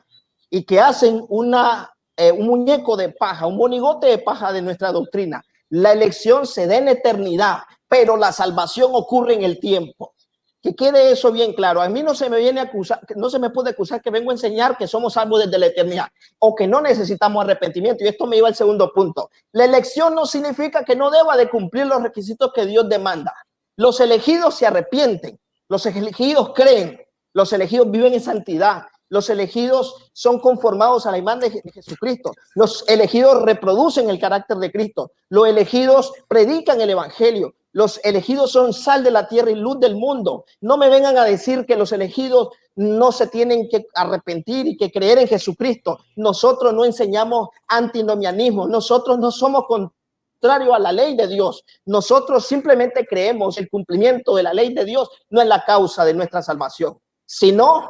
y que hacen una un muñeco de paja, un monigote de paja de nuestra doctrina. La elección se da en eternidad, pero la salvación ocurre en el tiempo. Que quede eso bien claro. A mí no se me viene a acusar, no se me puede acusar que vengo a enseñar que somos salvos desde la eternidad o que no necesitamos arrepentimiento. Y esto me lleva al segundo punto. La elección no significa que no deba de cumplir los requisitos que Dios demanda. Los elegidos se arrepienten, los elegidos creen, los elegidos viven en santidad, los elegidos son conformados a la imagen de Jesucristo, los elegidos reproducen el carácter de Cristo, los elegidos predican el evangelio. Los elegidos son sal de la tierra y luz del mundo. No me vengan a decir que los elegidos no se tienen que arrepentir y que creer en Jesucristo. Nosotros no enseñamos antinomianismo. Nosotros no somos contrarios a la ley de Dios. Nosotros simplemente creemos el cumplimiento de la ley de Dios no es la causa de nuestra salvación, sino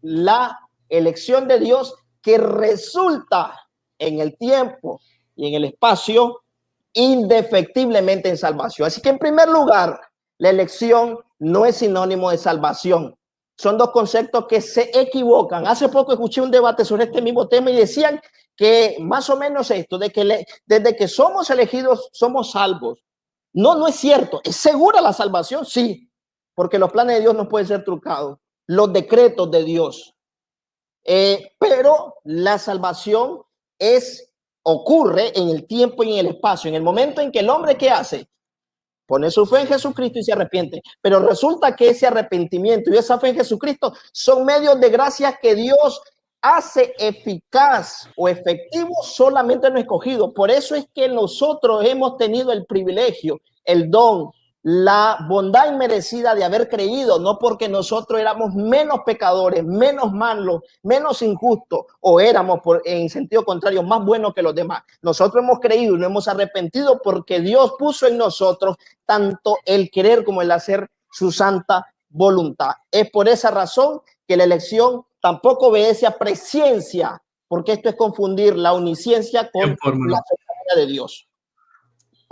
la elección de Dios que resulta en el tiempo y en el espacio indefectiblemente en salvación. Así que en primer lugar, la elección no es sinónimo de salvación. Son dos conceptos que se equivocan. Hace poco escuché un debate sobre este mismo tema y decían que más o menos esto, de que desde que somos elegidos somos salvos. No, no es cierto. ¿Es segura la salvación? Sí, porque los planes de Dios no pueden ser trucados. Los decretos de Dios. Pero la salvación ocurre en el tiempo y en el espacio, en el momento en que el hombre, ¿qué hace? Pone su fe en Jesucristo y se arrepiente. Pero resulta que ese arrepentimiento y esa fe en Jesucristo son medios de gracia que Dios hace eficaz o efectivo solamente en lo escogido. Por eso es que nosotros hemos tenido el privilegio, el don, la bondad inmerecida de haber creído, no porque nosotros éramos menos pecadores, menos malos, menos injustos, o éramos en sentido contrario más buenos que los demás. Nosotros hemos creído y nos hemos arrepentido porque Dios puso en nosotros tanto el querer como el hacer su santa voluntad. Es por esa razón que la elección tampoco obedece a presciencia, porque esto es confundir la omnisciencia con la soberanía de Dios.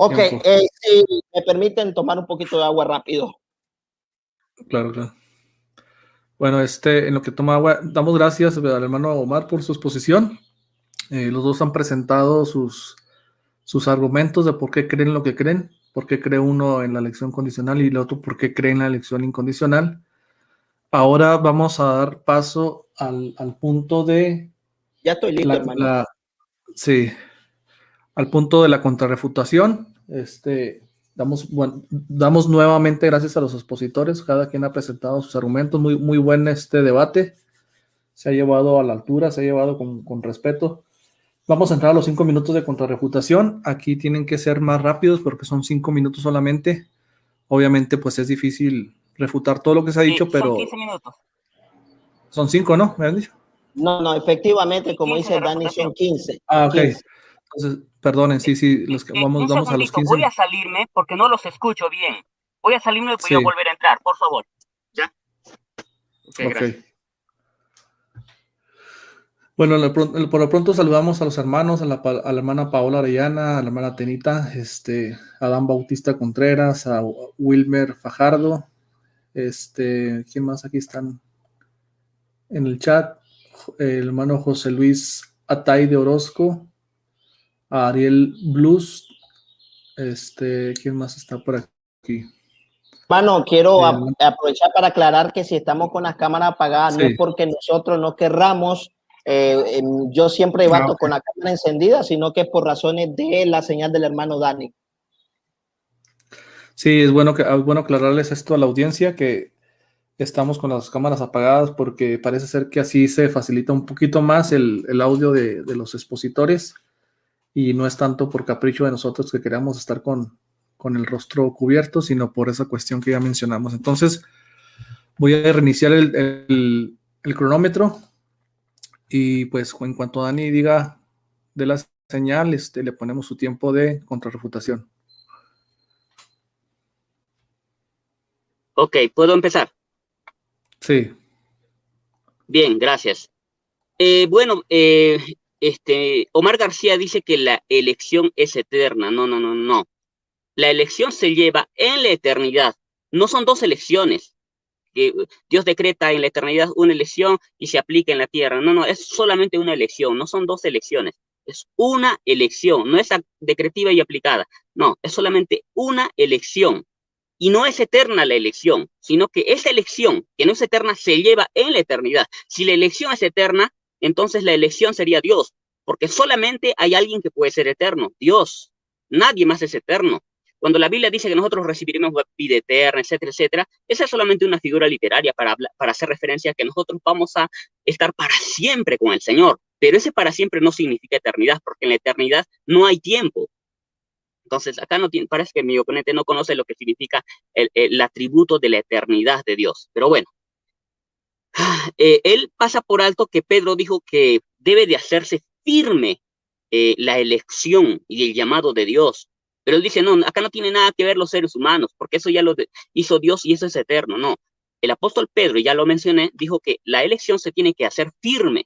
Ok, si me permiten tomar un poquito de agua rápido. Claro, claro. Bueno, en lo que toma agua, damos gracias al hermano Omar por su exposición. Los dos han presentado sus argumentos de por qué creen lo que creen, por qué cree uno en la elección condicional y el otro por qué cree en la elección incondicional. Ahora vamos a dar paso al punto de... Ya estoy listo, hermano. Sí, al punto de la contrarrefutación. Damos nuevamente gracias a los expositores, cada quien ha presentado sus argumentos, muy buen debate, se ha llevado a la altura, se ha llevado con respeto. Vamos a entrar a los 5 minutos de contrarrefutación. Aquí tienen que ser más rápidos porque son 5 minutos solamente. Obviamente pues es difícil refutar todo lo que se ha dicho, pero... Son 15 minutos. Son 5, ¿no? ¿Me han dicho? No, efectivamente, como dice Dani, son 15. Ah, ok. 15. Entonces, perdonen, sí, vamos a los 15. Voy a salirme porque no los escucho bien. Voy a salirme y voy a volver a entrar, por favor. ¿Ya? Okay. Gracias. Bueno, por lo pronto saludamos a los hermanos, a la hermana Paola Arellana, a la hermana Tenita, Adán Bautista Contreras, a Wilmer Fajardo, ¿quién más aquí están en el chat? El hermano José Luis Atay de Orozco, a Ariel Blues, ¿quién más está por aquí? Hermano, quiero aprovechar para aclarar que si estamos con las cámaras apagadas, no es porque nosotros no querramos, yo siempre bato con la cámara encendida, sino que es por razones de la señal del hermano Dani. Sí, es bueno aclararles esto a la audiencia, que estamos con las cámaras apagadas porque parece ser que así se facilita un poquito más el audio de los expositores y no es tanto por capricho de nosotros que queramos estar con el rostro cubierto, sino por esa cuestión que ya mencionamos. Entonces, voy a reiniciar el cronómetro y pues en cuanto Dani diga de la señal, le ponemos su tiempo de contrarrefutación. Ok, ¿puedo empezar? Sí. Bien, gracias. Omar García dice que la elección es eterna. No. La elección se lleva en la eternidad. No son dos elecciones. Que Dios decreta en la eternidad una elección y se aplica en la tierra. No, es solamente una elección. No son dos elecciones. Es una elección, no es decretiva y aplicada. No, es solamente una elección. Y no es eterna la elección, sino que esa elección, que no es eterna, se lleva en la eternidad. Si la elección es eterna, entonces la elección sería Dios, porque solamente hay alguien que puede ser eterno, Dios. Nadie más es eterno. Cuando la Biblia dice que nosotros recibiremos vida eterna, etcétera, etcétera, esa es solamente una figura literaria para hacer referencia a que nosotros vamos a estar para siempre con el Señor. Pero ese para siempre no significa eternidad, porque en la eternidad no hay tiempo. Entonces, acá no tiene, parece que mi oponente no conoce lo que significa el atributo de la eternidad de Dios. Pero bueno, él pasa por alto que Pedro dijo que debe de hacerse firme la elección y el llamado de Dios. Pero él dice, no, acá no tiene nada que ver los seres humanos, porque eso ya lo hizo Dios y eso es eterno. No, el apóstol Pedro, ya lo mencioné, dijo que la elección se tiene que hacer firme.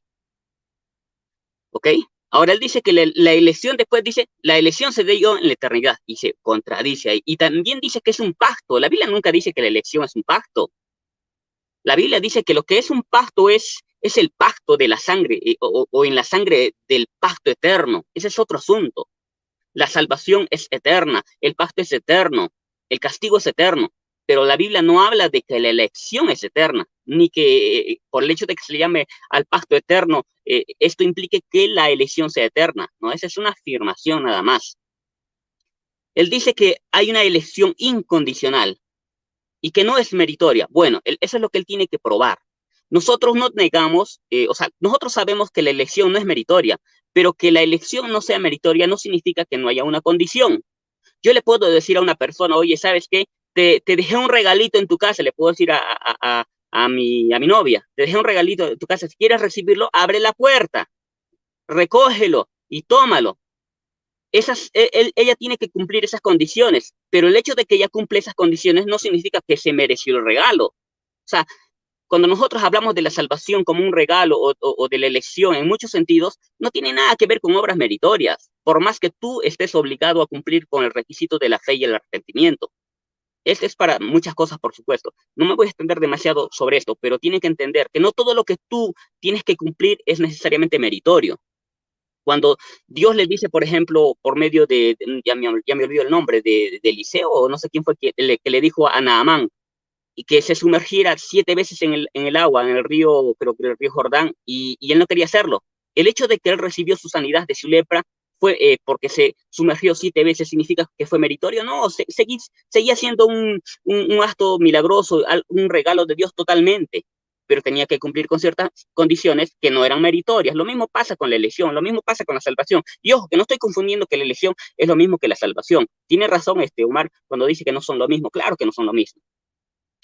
¿Ok? Ahora él dice que la elección, después dice, la elección se dio en la eternidad, y se contradice ahí. Y también dice que es un pacto. La Biblia nunca dice que la elección es un pacto. La Biblia dice que lo que es un pacto es el pacto de la sangre, o en la sangre del pacto eterno. Ese es otro asunto. La salvación es eterna, el pacto es eterno, el castigo es eterno. Pero la Biblia no habla de que la elección es eterna, ni que por el hecho de que se le llame al pacto eterno, esto implique que la elección sea eterna. No, esa es una afirmación nada más. Él dice que hay una elección incondicional y que no es meritoria. Bueno, eso es lo que él tiene que probar. Nosotros no negamos, nosotros sabemos que la elección no es meritoria, pero que la elección no sea meritoria no significa que no haya una condición. Yo le puedo decir a una persona, oye, ¿sabes qué? Te dejé un regalito en tu casa, le puedo decir a mi novia, te dejé un regalito en tu casa, si quieres recibirlo, abre la puerta, recógelo y tómalo. Ella tiene que cumplir esas condiciones, pero el hecho de que ella cumple esas condiciones no significa que se mereció el regalo. O sea, cuando nosotros hablamos de la salvación como un regalo o de la elección en muchos sentidos, no tiene nada que ver con obras meritorias, por más que tú estés obligado a cumplir con el requisito de la fe y el arrepentimiento. Este es para muchas cosas, por supuesto. No me voy a extender demasiado sobre esto, pero tienen que entender que no todo lo que tú tienes que cumplir es necesariamente meritorio. Cuando Dios le dice, por ejemplo, por medio ya me olvido el nombre, de Eliseo, o no sé quién fue que le dijo a Naamán, y que se sumergiera 7 veces en el agua, en el río, creo que el río Jordán, y él no quería hacerlo. El hecho de que él recibió su sanidad de su lepra fue porque se sumergió 7 veces, ¿significa que fue meritorio? No, seguía siendo un acto milagroso, un regalo de Dios totalmente, pero tenía que cumplir con ciertas condiciones que no eran meritorias. Lo mismo pasa con la elección, lo mismo pasa con la salvación. Y ojo, que no estoy confundiendo que la elección es lo mismo que la salvación. Tiene razón Omar cuando dice que no son lo mismo. Claro que no son lo mismo.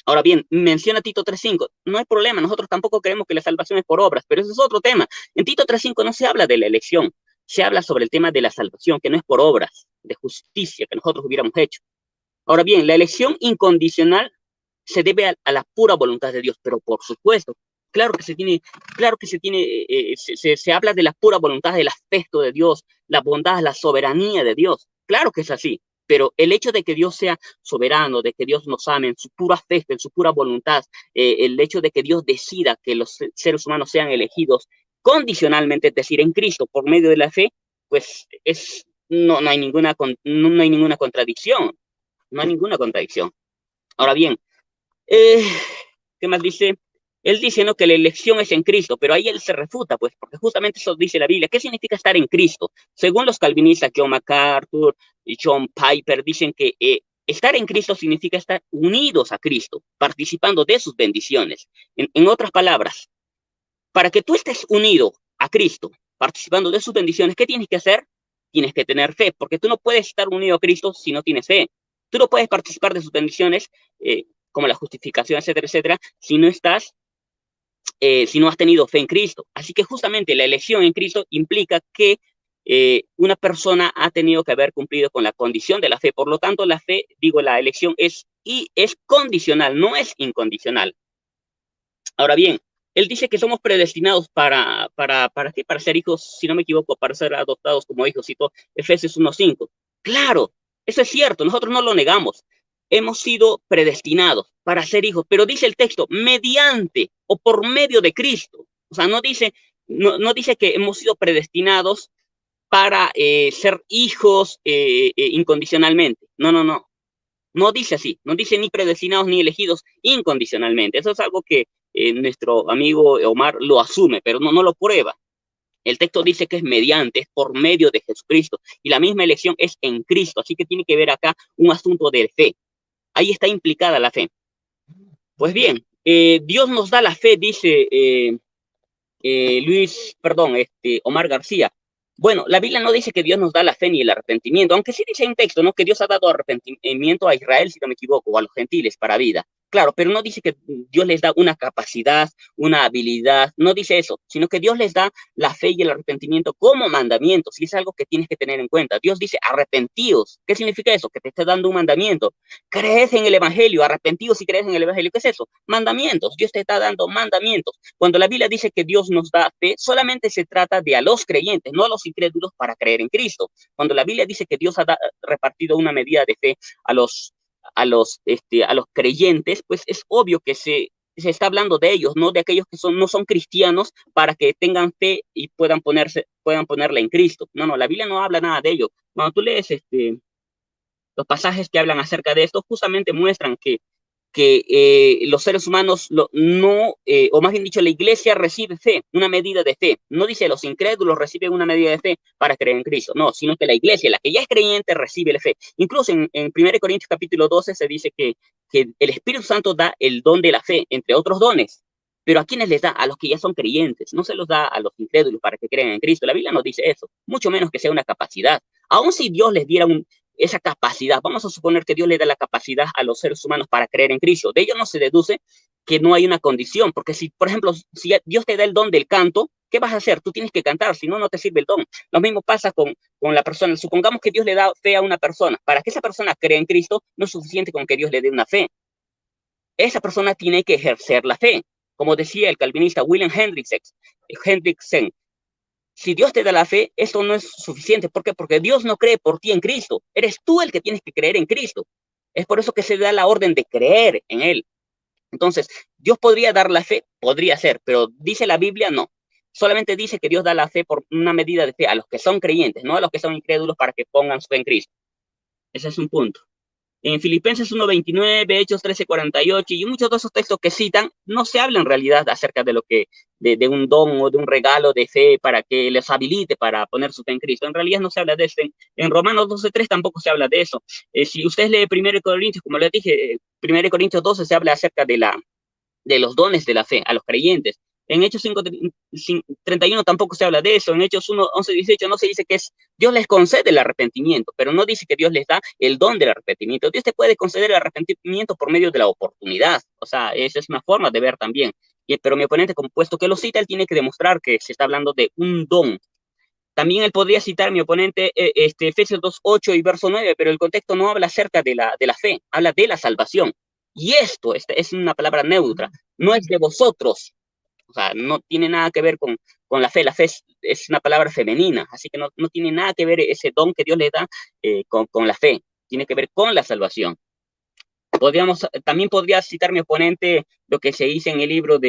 Ahora bien, menciona Tito 3.5. No hay problema, nosotros tampoco creemos que la salvación es por obras, pero ese es otro tema. En Tito 3.5 no se habla de la elección, se habla sobre el tema de la salvación, que no es por obras de justicia que nosotros hubiéramos hecho. Ahora bien, la elección incondicional se debe a la pura voluntad de Dios, pero por supuesto, claro que se habla de la pura voluntad, del afecto de Dios, la bondad, la soberanía de Dios. Claro que es así. Pero el hecho de que Dios sea soberano, de que Dios nos ame en su pura fe, en su pura voluntad, el hecho de que Dios decida que los seres humanos sean elegidos condicionalmente, es decir, en Cristo, por medio de la fe, pues no hay ninguna contradicción. No hay ninguna contradicción. Ahora bien, ¿qué más dice? Él dice, ¿no?, que la elección es en Cristo, pero ahí él se refuta, pues, porque justamente eso dice la Biblia. ¿Qué significa estar en Cristo? Según los calvinistas, John MacArthur y John Piper, dicen que estar en Cristo significa estar unidos a Cristo, participando de sus bendiciones. En otras palabras, para que tú estés unido a Cristo, participando de sus bendiciones, ¿qué tienes que hacer? Tienes que tener fe, porque tú no puedes estar unido a Cristo si no tienes fe. Tú no puedes participar de sus bendiciones, como la justificación, etcétera, etcétera, si no has tenido fe en Cristo. Así que justamente la elección en Cristo implica que una persona ha tenido que haber cumplido con la condición de la fe. Por lo tanto, la elección es condicional, no es incondicional. Ahora bien, él dice que somos predestinados ¿para qué? Para ser hijos, si no me equivoco, para ser adoptados como hijos, cito Efesios 1:5. Claro, eso es cierto, nosotros no lo negamos. Hemos sido predestinados para ser hijos, pero dice el texto, mediante o por medio de Cristo. O sea, no dice que hemos sido predestinados para ser hijos incondicionalmente. No, no, no. No dice así. No dice ni predestinados ni elegidos incondicionalmente. Eso es algo que nuestro amigo Omar lo asume, pero no lo prueba. El texto dice que es mediante, es por medio de Jesucristo. Y la misma elección es en Cristo. Así que tiene que ver acá un asunto de fe. Ahí está implicada la fe. Pues bien, Dios nos da la fe, dice Omar García. Bueno, la Biblia no dice que Dios nos da la fe ni el arrepentimiento, aunque sí dice en texto, ¿no? Que Dios ha dado arrepentimiento a Israel, si no me equivoco, o a los gentiles para vida. Claro, pero no dice que Dios les da una capacidad, una habilidad, no dice eso, sino que Dios les da la fe y el arrepentimiento como mandamientos, y es algo que tienes que tener en cuenta. Dios dice, arrepentíos. ¿Qué significa eso? Que te está dando un mandamiento. Creed en el Evangelio, arrepentíos si crees en el Evangelio. ¿Qué es eso? Mandamientos. Dios te está dando mandamientos. Cuando la Biblia dice que Dios nos da fe, solamente se trata de a los creyentes, no a los incrédulos para creer en Cristo. Cuando la Biblia dice que Dios ha repartido una medida de fe a los creyentes, pues es obvio que se está hablando de ellos, no de aquellos que no son cristianos, para que tengan fe y puedan ponerla en Cristo. No, la Biblia no habla nada de ello. Cuando tú lees los pasajes que hablan acerca de esto, justamente muestran que los seres humanos o más bien dicho, la iglesia recibe fe, una medida de fe. No dice los incrédulos reciben una medida de fe para creer en Cristo, no, sino que la iglesia, la que ya es creyente, recibe la fe. Incluso en 1 Corintios capítulo 12 se dice que el Espíritu Santo da el don de la fe, entre otros dones. Pero ¿a quiénes les da? A los que ya son creyentes. No se los da a los incrédulos para que crean en Cristo. La Biblia no dice eso, mucho menos que sea una capacidad. Aun si Dios les diera esa capacidad, vamos a suponer que Dios le da la capacidad a los seres humanos para creer en Cristo. De ello no se deduce que no hay una condición, porque si, por ejemplo, si Dios te da el don del canto, ¿qué vas a hacer? Tú tienes que cantar, si no, no te sirve el don. Lo mismo pasa con la persona. Supongamos que Dios le da fe a una persona. Para que esa persona crea en Cristo, no es suficiente con que Dios le dé una fe. Esa persona tiene que ejercer la fe. Como decía el calvinista William Hendriksen, si Dios te da la fe, esto no es suficiente. ¿Por qué? Porque Dios no cree por ti en Cristo. Eres tú el que tienes que creer en Cristo. Es por eso que se da la orden de creer en Él. Entonces, ¿Dios podría dar la fe? Podría ser, pero dice la Biblia, no. Solamente dice que Dios da la fe por una medida de fe a los que son creyentes, no a los que son incrédulos para que pongan su fe en Cristo. Ese es un punto. En Filipenses 1:29, Hechos 13:48 y muchos de esos textos que citan, no se habla en realidad acerca de de un don o de un regalo de fe para que les habilite para poner su fe en Cristo. En realidad no se habla de eso. En Romanos 12:3 tampoco se habla de eso. Si ustedes leen 1 Corintios, como les dije, 1 Corintios 12 se habla acerca de los dones de la fe a los creyentes. En Hechos 5:31 tampoco se habla de eso. En Hechos 1:11-18 no se dice que Dios les concede el arrepentimiento, pero no dice que Dios les da el don del arrepentimiento. Dios te puede conceder el arrepentimiento por medio de la oportunidad. O sea, esa es una forma de ver también. Pero mi oponente, como puesto que lo cita, él tiene que demostrar que se está hablando de un don. También él podría citar, mi oponente, Efesios 2:8 y verso 9, pero el contexto no habla acerca de la fe, habla de la salvación. Y esto es una palabra neutra, no es de vosotros. O sea, no tiene nada que ver con la fe. La fe es una palabra femenina, así que no tiene nada que ver ese don que Dios le da con la fe. Tiene que ver con la salvación. También podría citar mi oponente lo que se dice en el libro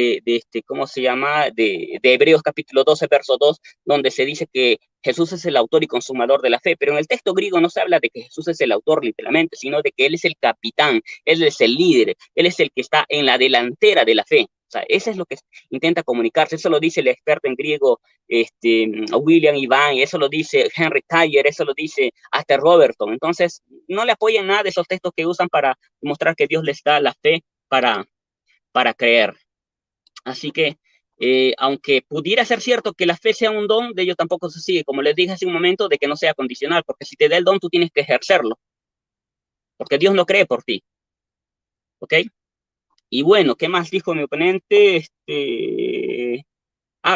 ¿cómo se llama? De Hebreos capítulo 12, verso 2, donde se dice que Jesús es el autor y consumador de la fe, pero en el texto griego no se habla de que Jesús es el autor literalmente, sino de que Él es el capitán, Él es el líder, Él es el que está en la delantera de la fe. O sea, eso es lo que intenta comunicarse. Eso lo dice el experto en griego William Iván, eso lo dice Henry Tyler, eso lo dice hasta Robertson. Entonces, no le apoyan nada de esos textos que usan para demostrar que Dios les da la fe para creer. Así que, aunque pudiera ser cierto que la fe sea un don, de ello tampoco se sigue, como les dije hace un momento, de que no sea condicional, porque si te da el don, tú tienes que ejercerlo, porque Dios no cree por ti. ¿Ok? Y bueno, ¿qué más dijo mi oponente?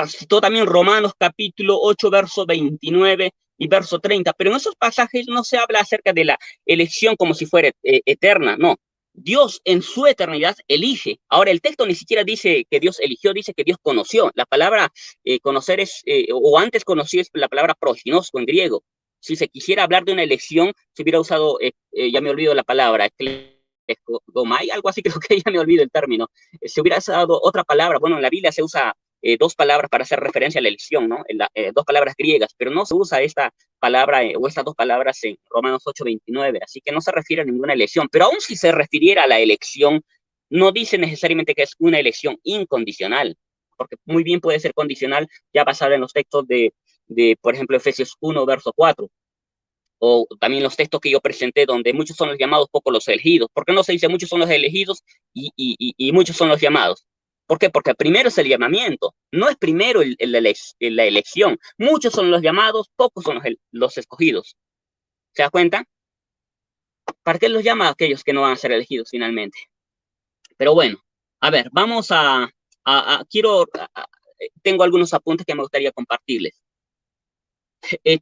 Citó también Romanos capítulo 8, verso 29 y verso 30, pero en esos pasajes no se habla acerca de la elección como si fuera eterna, no. Dios en su eternidad elige. Ahora, el texto ni siquiera dice que Dios eligió, dice que Dios conoció. La palabra conocer o antes conoció es la palabra proginosko en griego. Si se quisiera hablar de una elección, se hubiera usado, ya me olvido la palabra, Gomay, algo así, creo que ya me olvido el término. Se hubiera usado otra palabra. Bueno, en la Biblia se usa dos palabras para hacer referencia a la elección, ¿no? Dos palabras griegas, pero no se usa esta palabra o estas dos palabras en Romanos 8:29, así que no se refiere a ninguna elección, pero aún si se refiriera a la elección, no dice necesariamente que es una elección incondicional, porque muy bien puede ser condicional, ya basada en los textos de por ejemplo, Efesios 1, verso 4, o también los textos que yo presenté, donde muchos son los llamados, pocos los elegidos. ¿Por qué no se dice muchos son los elegidos y muchos son los llamados? ¿Por qué? Porque primero es el llamamiento, no es primero la elección. Muchos son los llamados, pocos son los escogidos. ¿Se da cuenta? ¿Para qué los llama a aquellos que no van a ser elegidos finalmente? Pero bueno, a ver, vamos tengo algunos apuntes que me gustaría compartirles.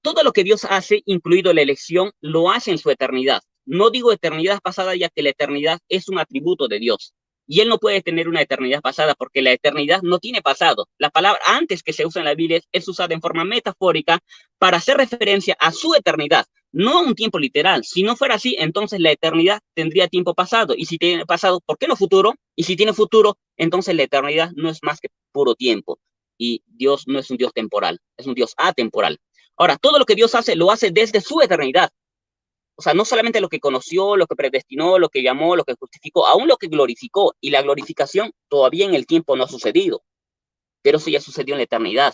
Todo lo que Dios hace, incluido la elección, lo hace en su eternidad. No digo eternidad pasada, ya que la eternidad es un atributo de Dios. Y Él no puede tener una eternidad pasada porque la eternidad no tiene pasado. La palabra antes que se usa en la Biblia es usada en forma metafórica para hacer referencia a su eternidad, no a un tiempo literal. Si no fuera así, entonces la eternidad tendría tiempo pasado. Y si tiene pasado, ¿por qué no futuro? Y si tiene futuro, entonces la eternidad no es más que puro tiempo. Y Dios no es un Dios temporal, es un Dios atemporal. Ahora, todo lo que Dios hace, lo hace desde su eternidad. O sea, no solamente lo que conoció, lo que predestinó, lo que llamó, lo que justificó, aún lo que glorificó. Y la glorificación todavía en el tiempo no ha sucedido, pero eso ya sucedió en la eternidad.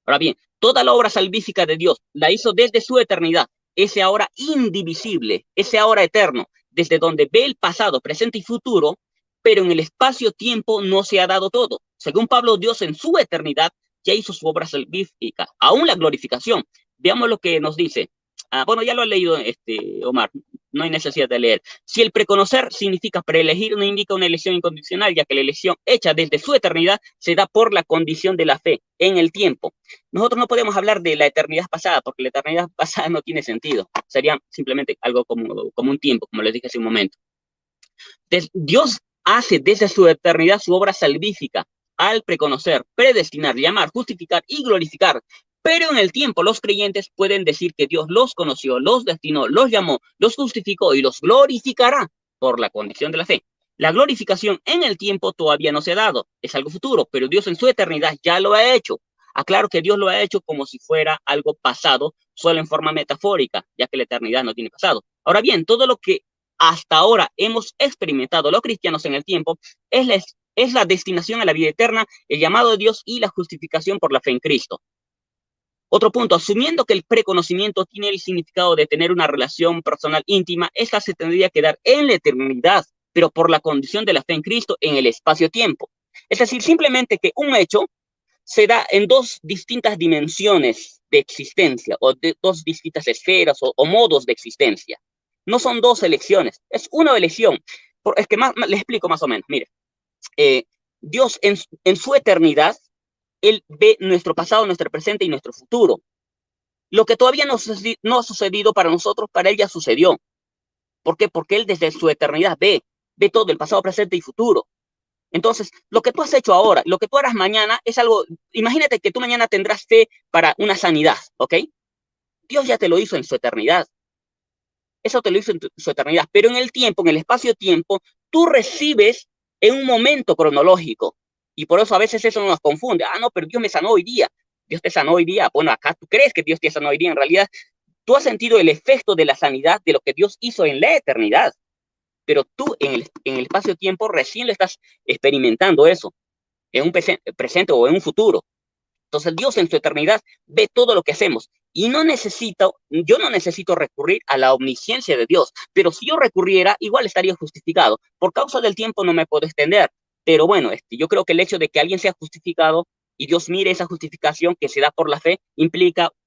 Ahora bien, toda la obra salvífica de Dios la hizo desde su eternidad, ese ahora indivisible, ese ahora eterno, desde donde ve el pasado, presente y futuro, pero en el espacio-tiempo no se ha dado todo. Según Pablo, Dios en su eternidad ya hizo su obra salvífica, aún la glorificación. Veamos lo que nos dice. Bueno, ya lo he leído, Omar, no hay necesidad de leer. Si el preconocer significa preelegir, no indica una elección incondicional, ya que la elección hecha desde su eternidad se da por la condición de la fe en el tiempo. Nosotros no podemos hablar de la eternidad pasada, porque la eternidad pasada no tiene sentido. Sería simplemente algo como un tiempo, como les dije hace un momento. Dios hace desde su eternidad su obra salvífica al preconocer, predestinar, llamar, justificar y glorificar. Pero en el tiempo los creyentes pueden decir que Dios los conoció, los destinó, los llamó, los justificó y los glorificará por la condición de la fe. La glorificación en el tiempo todavía no se ha dado, es algo futuro, pero Dios en su eternidad ya lo ha hecho. Aclaro que Dios lo ha hecho como si fuera algo pasado, solo en forma metafórica, ya que la eternidad no tiene pasado. Ahora bien, todo lo que hasta ahora hemos experimentado los cristianos en el tiempo es la destinación a la vida eterna, el llamado de Dios y la justificación por la fe en Cristo. Otro punto, asumiendo que el preconocimiento tiene el significado de tener una relación personal íntima, esta se tendría que dar en la eternidad, pero por la condición de la fe en Cristo en el espacio-tiempo. Es decir, simplemente que un hecho se da en dos distintas dimensiones de existencia, o de dos distintas esferas o modos de existencia. No son dos elecciones, es una elección. Es que les explico más o menos. Mire, Dios en su eternidad, Él ve nuestro pasado, nuestro presente y nuestro futuro. Lo que todavía no ha sucedido para nosotros, para Él ya sucedió. ¿Por qué? Porque Él desde su eternidad ve todo el pasado, presente y futuro. Entonces, lo que tú has hecho ahora, lo que tú harás mañana es algo, imagínate que tú mañana tendrás fe para una sanidad, ¿ok? Dios ya te lo hizo en su eternidad. Eso te lo hizo en su eternidad, pero en el tiempo, en el espacio-tiempo, tú recibes en un momento cronológico. Y por eso a veces eso nos confunde. No, pero Dios me sanó hoy día. Dios te sanó hoy día. Bueno, acá tú crees que Dios te sanó hoy día. En realidad, tú has sentido el efecto de la sanidad de lo que Dios hizo en la eternidad. Pero tú en el espacio-tiempo recién lo estás experimentando eso, en un presente o en un futuro. Entonces Dios en su eternidad ve todo lo que hacemos. Y yo no necesito recurrir a la omnisciencia de Dios, pero si yo recurriera, igual estaría justificado. Por causa del tiempo no me puedo extender, pero bueno, yo creo que el hecho de que alguien sea justificado y Dios mire esa justificación que se da por la fe,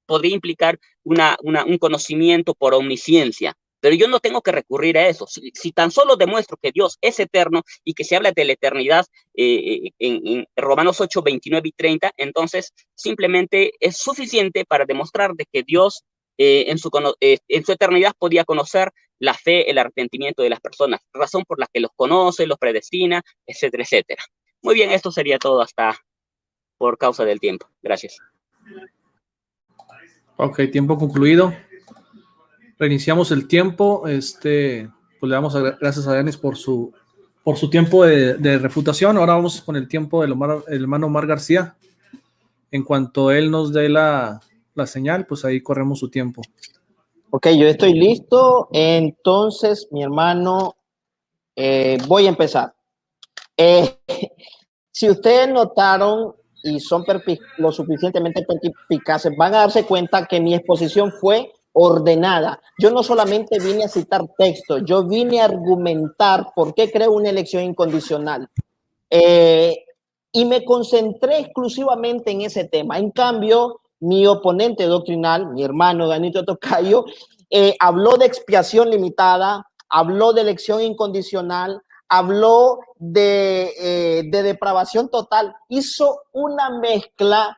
podría implicar un conocimiento por omnisciencia. Pero yo no tengo que recurrir a eso. Si tan solo demuestro que Dios es eterno y que se habla de la eternidad en Romanos 8, 29 y 30, entonces simplemente es suficiente para demostrar de que Dios en su eternidad podía conocer la fe, el arrepentimiento de las personas, razón por la que los conoce, los predestina, etcétera, etcétera. Muy bien, esto sería todo hasta por causa del tiempo. Gracias. Ok, tiempo concluido. Reiniciamos el tiempo. Pues le damos gracias a Denis por su por su tiempo de refutación. Ahora vamos con el tiempo del hermano Omar García. En cuanto él nos dé la señal, pues ahí corremos su tiempo. Ok, yo estoy listo. Entonces, mi hermano, voy a empezar. Si ustedes notaron y son lo suficientemente perspicaces, van a darse cuenta que mi exposición fue ordenada. Yo no solamente vine a citar texto, yo vine a argumentar por qué creo una elección incondicional. Y me concentré exclusivamente en ese tema. En cambio, mi oponente doctrinal, mi hermano Danito Tocayo, habló de expiación limitada, habló de elección incondicional, habló de depravación total, hizo una mezcla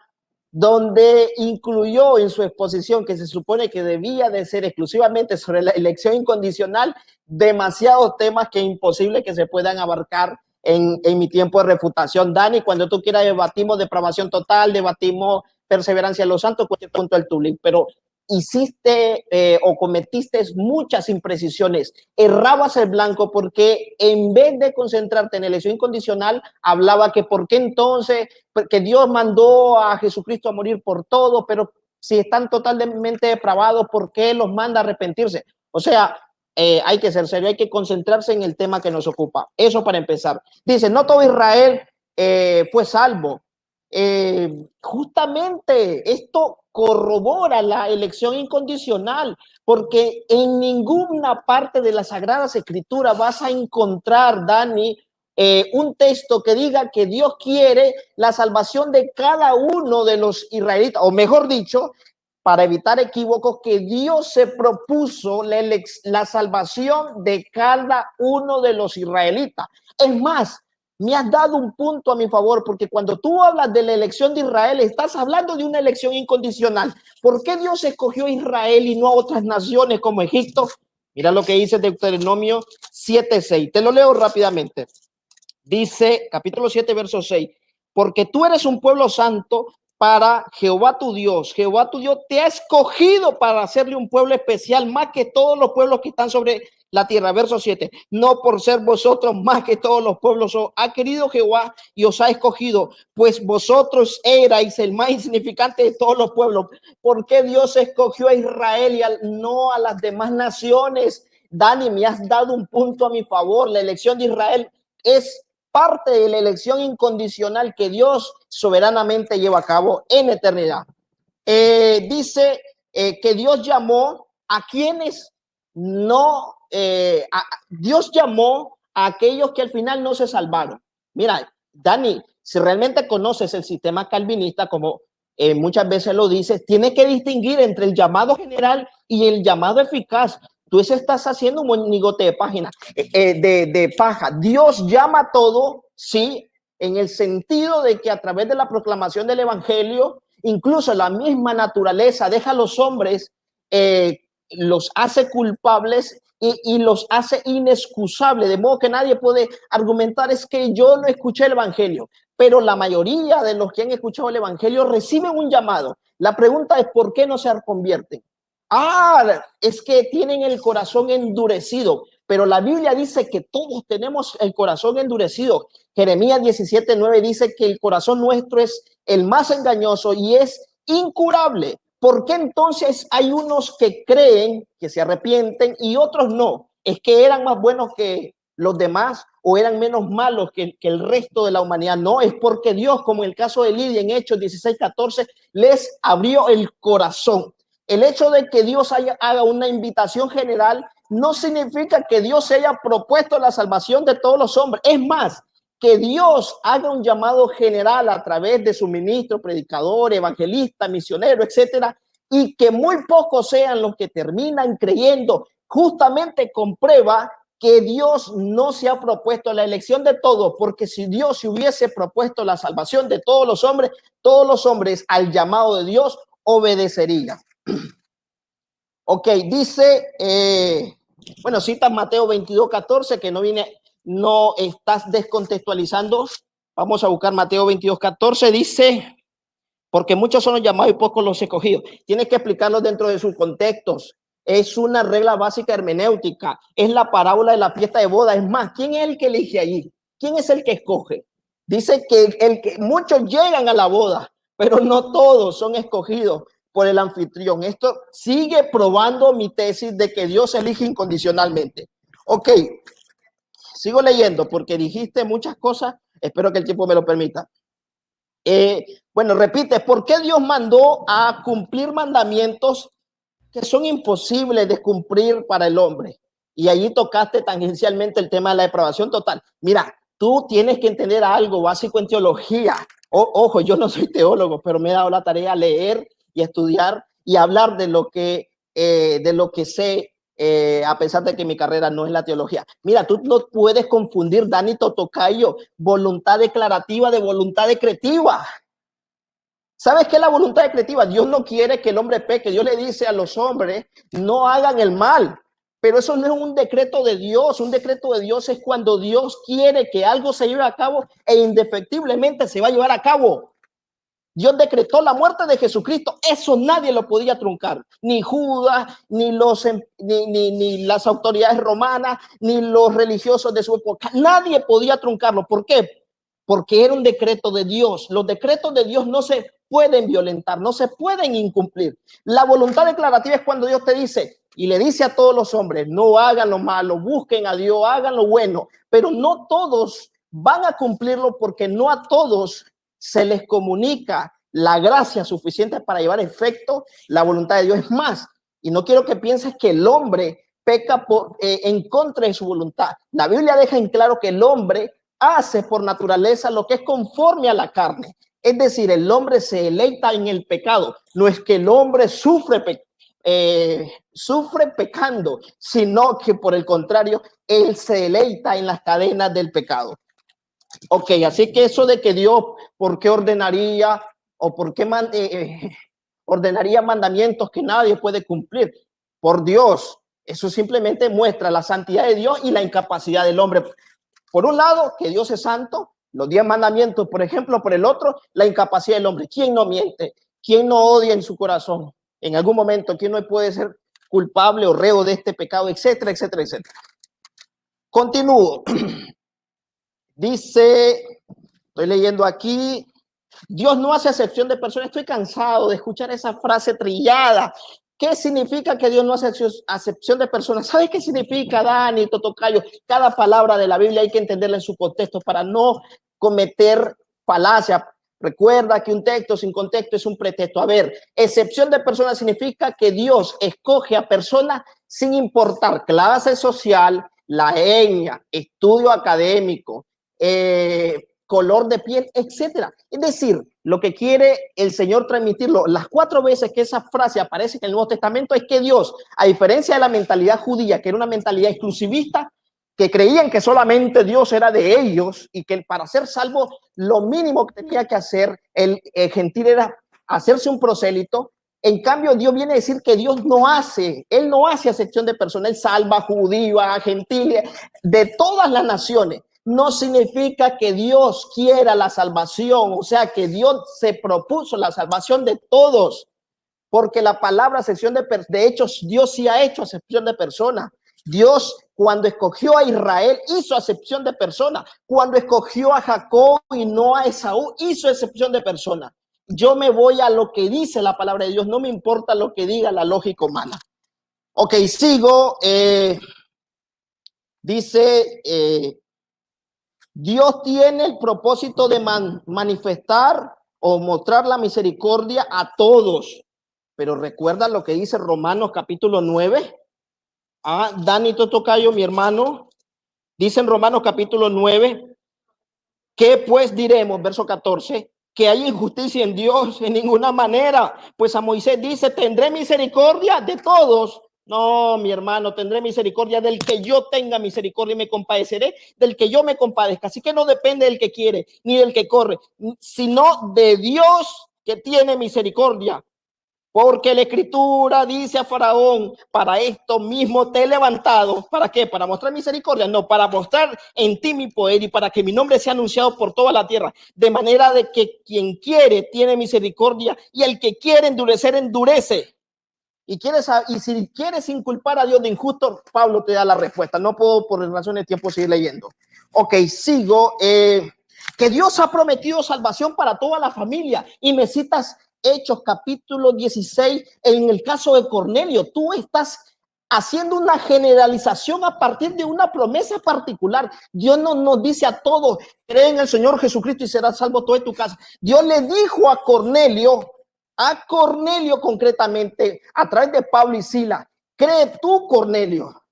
donde incluyó en su exposición, que se supone que debía de ser exclusivamente sobre la elección incondicional, demasiados temas que es imposible que se puedan abarcar en mi tiempo de refutación. Dani, cuando tú quieras debatimos depravación total, debatimos perseverancia de los santos, cualquier punto del tu link, pero hiciste o cometiste muchas imprecisiones, errabas el blanco porque en vez de concentrarte en elección incondicional, hablaba que por qué entonces, que Dios mandó a Jesucristo a morir por todo, pero si están totalmente depravados, ¿por qué los manda a arrepentirse? O sea, hay que ser serio, hay que concentrarse en el tema que nos ocupa. Eso para empezar. Dice, no todo Israel fue salvo. Justamente esto corrobora la elección incondicional, porque en ninguna parte de las Sagradas Escrituras vas a encontrar, Dani, un texto que diga que Dios quiere la salvación de cada uno de los israelitas, o mejor dicho, para evitar equívocos, que Dios se propuso la salvación de cada uno de los israelitas. Es más, me has dado un punto a mi favor, porque cuando tú hablas de la elección de Israel, estás hablando de una elección incondicional. ¿Por qué Dios escogió a Israel y no a otras naciones como Egipto? Mira lo que dice Deuteronomio 7:6. Te lo leo rápidamente. Dice, capítulo 7, verso 6. Porque tú eres un pueblo santo para Jehová tu Dios. Jehová tu Dios te ha escogido para hacerle un pueblo especial más que todos los pueblos que están sobre la tierra. Verso 7. No por ser vosotros más que todos los pueblos, ha querido Jehová y os ha escogido, pues vosotros erais el más insignificante de todos los pueblos. ¿Por qué Dios escogió a Israel y no a las demás naciones? Dani, me has dado un punto a mi favor. La elección de Israel es parte de la elección incondicional que Dios soberanamente lleva a cabo en eternidad. Dice que Dios llamó a quienes no, Dios llamó a aquellos que al final no se salvaron. Mira, Dani, si realmente conoces el sistema calvinista, como muchas veces lo dices, tienes que distinguir entre el llamado general y el llamado eficaz. Tú estás haciendo un monigote de página, de paja. Dios llama a todo, sí, en el sentido de que a través de la proclamación del evangelio, incluso la misma naturaleza deja a los hombres, los hace culpables y los hace inexcusables, de modo que nadie puede argumentar es que yo no escuché el evangelio, pero la mayoría de los que han escuchado el evangelio reciben un llamado. La pregunta es ¿por qué no se convierten? Es que tienen el corazón endurecido, pero la Biblia dice que todos tenemos el corazón endurecido. Jeremías 17:9 dice que el corazón nuestro es el más engañoso y es incurable. ¿Por qué entonces hay unos que creen, que se arrepienten y otros no? ¿Es que eran más buenos que los demás o eran menos malos que el resto de la humanidad? No, es porque Dios, como en el caso de Lidia en Hechos 16:14, les abrió el corazón. El hecho de que Dios haga una invitación general no significa que Dios se haya propuesto la salvación de todos los hombres. Es más, que Dios haga un llamado general a través de su ministro, predicador, evangelista, misionero, etcétera, y que muy pocos sean los que terminan creyendo, justamente comprueba que Dios no se ha propuesto la elección de todos, porque si Dios se hubiese propuesto la salvación de todos los hombres al llamado de Dios obedecerían. Ok, dice, cita Mateo 22:14, que no estás descontextualizando. Vamos a buscar Mateo 22:14, dice, porque muchos son los llamados y pocos los escogidos. Tienes que explicarlos dentro de sus contextos. Es una regla básica hermenéutica. Es la parábola de la fiesta de boda. Es más, ¿quién es el que elige allí? ¿Quién es el que escoge? Dice que muchos llegan a la boda, pero no todos son escogidos por el anfitrión. Esto sigue probando mi tesis de que Dios elige incondicionalmente. Ok, sigo leyendo porque dijiste muchas cosas. Espero que el tiempo me lo permita. Bueno, repite, ¿por qué Dios mandó a cumplir mandamientos que son imposibles de cumplir para el hombre? Y allí tocaste tangencialmente el tema de la depravación total. Mira, tú tienes que entender algo básico en teología. Ojo, yo no soy teólogo, pero me he dado la tarea de leer y estudiar y hablar de lo que sé, a pesar de que mi carrera no es la teología. Mira, tú no puedes confundir, Dani Totocayo, voluntad declarativa de voluntad decretiva. ¿Sabes qué es la voluntad decretiva? Dios no quiere que el hombre peque. Dios le dice a los hombres, no hagan el mal. Pero eso no es un decreto de Dios. Un decreto de Dios es cuando Dios quiere que algo se lleve a cabo e indefectiblemente se va a llevar a cabo. Dios decretó la muerte de Jesucristo. Eso nadie lo podía truncar. Ni Judas, ni las autoridades romanas, ni los religiosos de su época. Nadie podía truncarlo. ¿Por qué? Porque era un decreto de Dios. Los decretos de Dios no se pueden violentar, no se pueden incumplir. La voluntad declarativa es cuando Dios te dice y le dice a todos los hombres, no hagan lo malo, busquen a Dios, hagan lo bueno, pero no todos van a cumplirlo porque no a todos se les comunica la gracia suficiente para llevar efecto la voluntad de Dios. Es más, y no quiero que pienses que el hombre peca en contra de su voluntad. La Biblia deja en claro que el hombre hace por naturaleza lo que es conforme a la carne. Es decir, el hombre se deleita en el pecado. No es que el hombre sufre pecando, sino que por el contrario, él se deleita en las cadenas del pecado. Ok, así que eso de que Dios, ¿por qué ordenaría o por qué ordenaría mandamientos que nadie puede cumplir? Por Dios, eso simplemente muestra la santidad de Dios y la incapacidad del hombre. Por un lado, que Dios es santo, los 10 mandamientos, por ejemplo, por el otro, la incapacidad del hombre. ¿Quién no miente? ¿Quién no odia en su corazón? En algún momento, ¿quién no puede ser culpable o reo de este pecado? Etcétera, etcétera, etcétera. Continúo. Dice, estoy leyendo aquí, Dios no hace acepción de personas. Estoy cansado de escuchar esa frase trillada. ¿Qué significa que Dios no hace acepción de personas? ¿Sabes qué significa, Dani, Totocayo? Cada palabra de la Biblia hay que entenderla en su contexto para no cometer falacia. Recuerda que un texto sin contexto es un pretexto. A ver, excepción de personas significa que Dios escoge a personas sin importar clase social, la etnia, estudio académico, color de piel, etcétera. Es decir, lo que quiere el Señor transmitirlo las 4 veces que esa frase aparece en el Nuevo Testamento es que Dios, a diferencia de la mentalidad judía, que era una mentalidad exclusivista, que creían que solamente Dios era de ellos y que para ser salvo lo mínimo que tenía que hacer el gentil era hacerse un prosélito. En cambio, Dios viene a decir que Dios no hace, Él no hace acepción de personas, Él salva a judíos, a gentiles, de todas las naciones. No significa que Dios quiera la salvación, o sea, que Dios se propuso la salvación de todos, porque la palabra acepción de hecho, Dios sí ha hecho acepción de personas. Dios, cuando escogió a Israel, hizo acepción de personas. Cuando escogió a Jacob y no a Esaú, hizo excepción de personas. Yo me voy a lo que dice la palabra de Dios, no me importa lo que diga la lógica humana. Ok, sigo. Dice, Dios tiene el propósito de manifestar o mostrar la misericordia a todos. Pero recuerda lo que dice Romanos capítulo 9. Dani Totocayo, mi hermano, dice en Romanos capítulo 9, ¿qué pues diremos? Verso 14, que hay injusticia en Dios en ninguna manera. Pues a Moisés dice, tendré misericordia de todos. No, mi hermano, tendré misericordia del que yo tenga misericordia y me compadeceré del que yo me compadezca. Así que no depende del que quiere ni del que corre, sino de Dios que tiene misericordia. Porque la Escritura dice a Faraón, para esto mismo te he levantado. ¿Para qué? ¿Para mostrar misericordia? No, para mostrar en ti mi poder y para que mi nombre sea anunciado por toda la tierra. De manera de que quien quiere tiene misericordia y el que quiere endurecer, endurece. Y si quieres inculpar a Dios de injusto, Pablo te da la respuesta. No puedo por razones de tiempo seguir leyendo. Ok, sigo. Que Dios ha prometido salvación para toda la familia. Y me citas Hechos capítulo 16. En el caso de Cornelio, tú estás haciendo una generalización a partir de una promesa particular. Dios no nos dice a todos, cree en el Señor Jesucristo y serás salvo todo en tu casa. Dios le dijo a Cornelio concretamente, a través de Pablo y Sila, cree tú, Cornelio,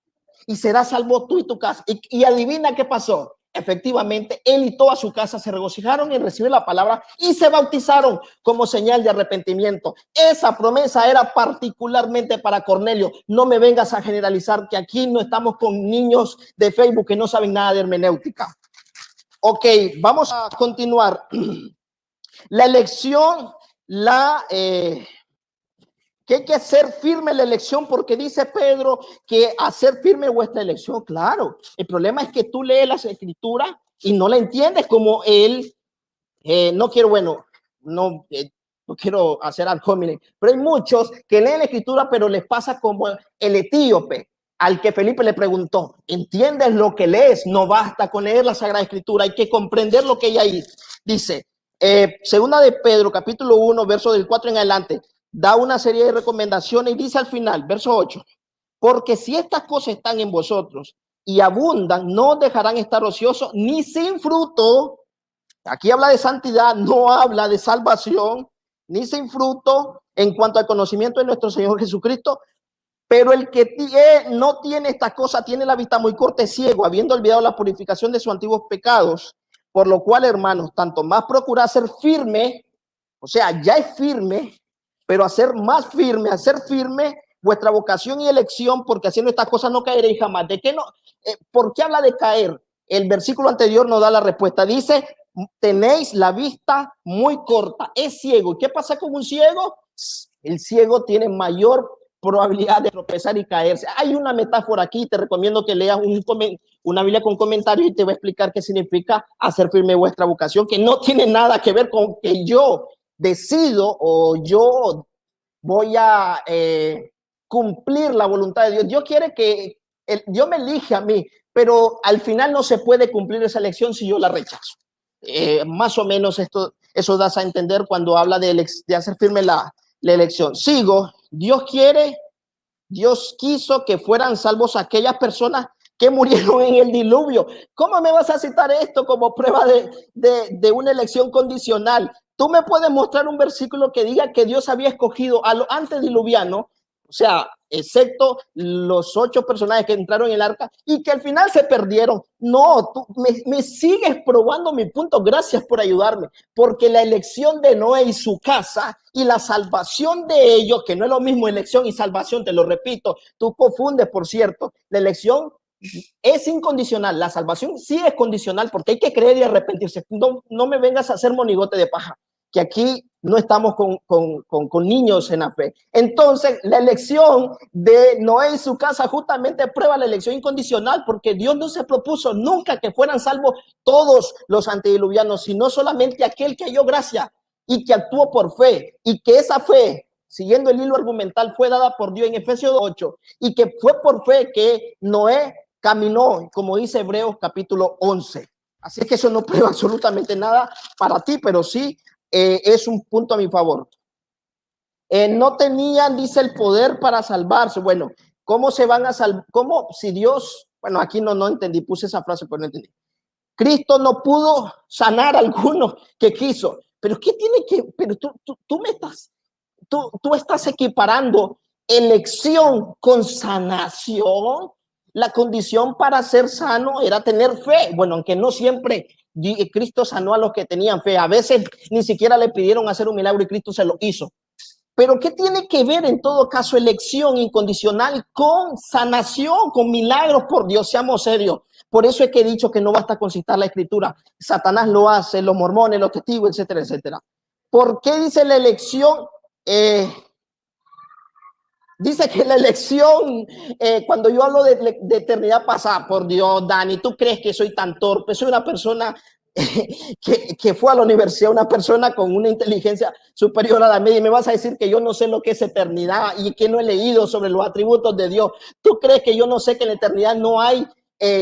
y serás salvo tú y tu casa. Y adivina qué pasó. Efectivamente, él y toda su casa se regocijaron en recibir la palabra y se bautizaron como señal de arrepentimiento. Esa promesa era particularmente para Cornelio. No me vengas a generalizar que aquí no estamos con niños de Facebook que no saben nada de hermenéutica. Ok, vamos a continuar. La elección, que hay que hacer firme la elección, porque dice Pedro que hacer firme vuestra elección. Claro, el problema es que tú lees las escrituras y no la entiendes como él. No quiero hacer ad hominem, pero hay muchos que leen la escritura, pero les pasa como el etíope al que Felipe le preguntó, ¿entiendes lo que lees? No basta con leer la Sagrada Escritura, hay que comprender lo que ella ahí dice. Segunda de Pedro, capítulo 1, verso del 4 en adelante, da una serie de recomendaciones y dice al final, verso 8, porque si estas cosas están en vosotros y abundan, no dejarán estar ociosos ni sin fruto. Aquí habla de santidad, no habla de salvación, ni sin fruto en cuanto al conocimiento de nuestro Señor Jesucristo. Pero el que no tiene estas cosas tiene la vista muy corta, es ciego, habiendo olvidado la purificación de sus antiguos pecados. Por lo cual, hermanos, tanto más procurad ser firme, o sea, ya es firme, pero hacer firme vuestra vocación y elección, porque haciendo estas cosas no caeréis jamás. ¿De qué no? ¿Por qué habla de caer? El versículo anterior nos da la respuesta. Dice, tenéis la vista muy corta, es ciego. ¿Y qué pasa con un ciego? El ciego tiene mayor probabilidad de tropezar y caerse. Hay una metáfora aquí, te recomiendo que leas una Biblia con comentarios y te voy a explicar qué significa hacer firme vuestra vocación, que no tiene nada que ver con que yo decido o yo voy a cumplir la voluntad de Dios. Dios quiere que Dios me elige a mí, pero al final no se puede cumplir esa elección si yo la rechazo. Más o menos eso das a entender cuando habla de hacer firme la elección. Sigo. Dios quiso que fueran salvos aquellas personas que murieron en el diluvio. ¿Cómo me vas a citar esto como prueba de una elección condicional? Tú me puedes mostrar un versículo que diga que Dios había escogido a los antediluvianos, o sea, excepto los 8 personajes que entraron en el arca y que al final se perdieron. No, tú me sigues probando mi punto. Gracias por ayudarme, porque la elección de Noé y su casa y la salvación de ellos, que no es lo mismo elección y salvación, te lo repito, tú confundes, por cierto. La elección es incondicional, la salvación sí es condicional, porque hay que creer y arrepentirse. No me vengas a hacer monigote de paja, que aquí no estamos con niños en la fe. Entonces, la elección de Noé y su casa justamente prueba la elección incondicional, porque Dios no se propuso nunca que fueran salvos todos los antediluvianos, sino solamente aquel que halló gracia y que actuó por fe, y que esa fe, siguiendo el hilo argumental, fue dada por Dios en Efesios 8, y que fue por fe que Noé caminó, como dice Hebreos capítulo 11. Así es que eso no prueba absolutamente nada para ti, pero sí es un punto a mi favor. No tenían, dice, el poder para salvarse. Bueno, ¿cómo se van a salvar? ¿Cómo si Dios? Bueno, aquí no entendí, puse esa frase, pero no entendí. Cristo no pudo sanar a alguno que quiso. Pero ¿qué tiene que? Pero tú estás equiparando elección con sanación. La condición para ser sano era tener fe. Bueno, aunque no siempre Cristo sanó a los que tenían fe. A veces ni siquiera le pidieron hacer un milagro y Cristo se lo hizo. Pero ¿qué tiene que ver en todo caso elección incondicional con sanación, con milagros? Por Dios, seamos serios. Por eso es que he dicho que no basta con citar la escritura. Satanás lo hace, los mormones, los testigos, etcétera, etcétera. ¿Por qué dice la elección? Dice que la elección, cuando yo hablo de eternidad pasada, por Dios, Dani, ¿tú crees que soy tan torpe? Soy una persona que fue a la universidad, una persona con una inteligencia superior a la media, y me vas a decir que yo no sé lo que es eternidad y que no he leído sobre los atributos de Dios. ¿Tú crees que yo no sé que en la eternidad no hay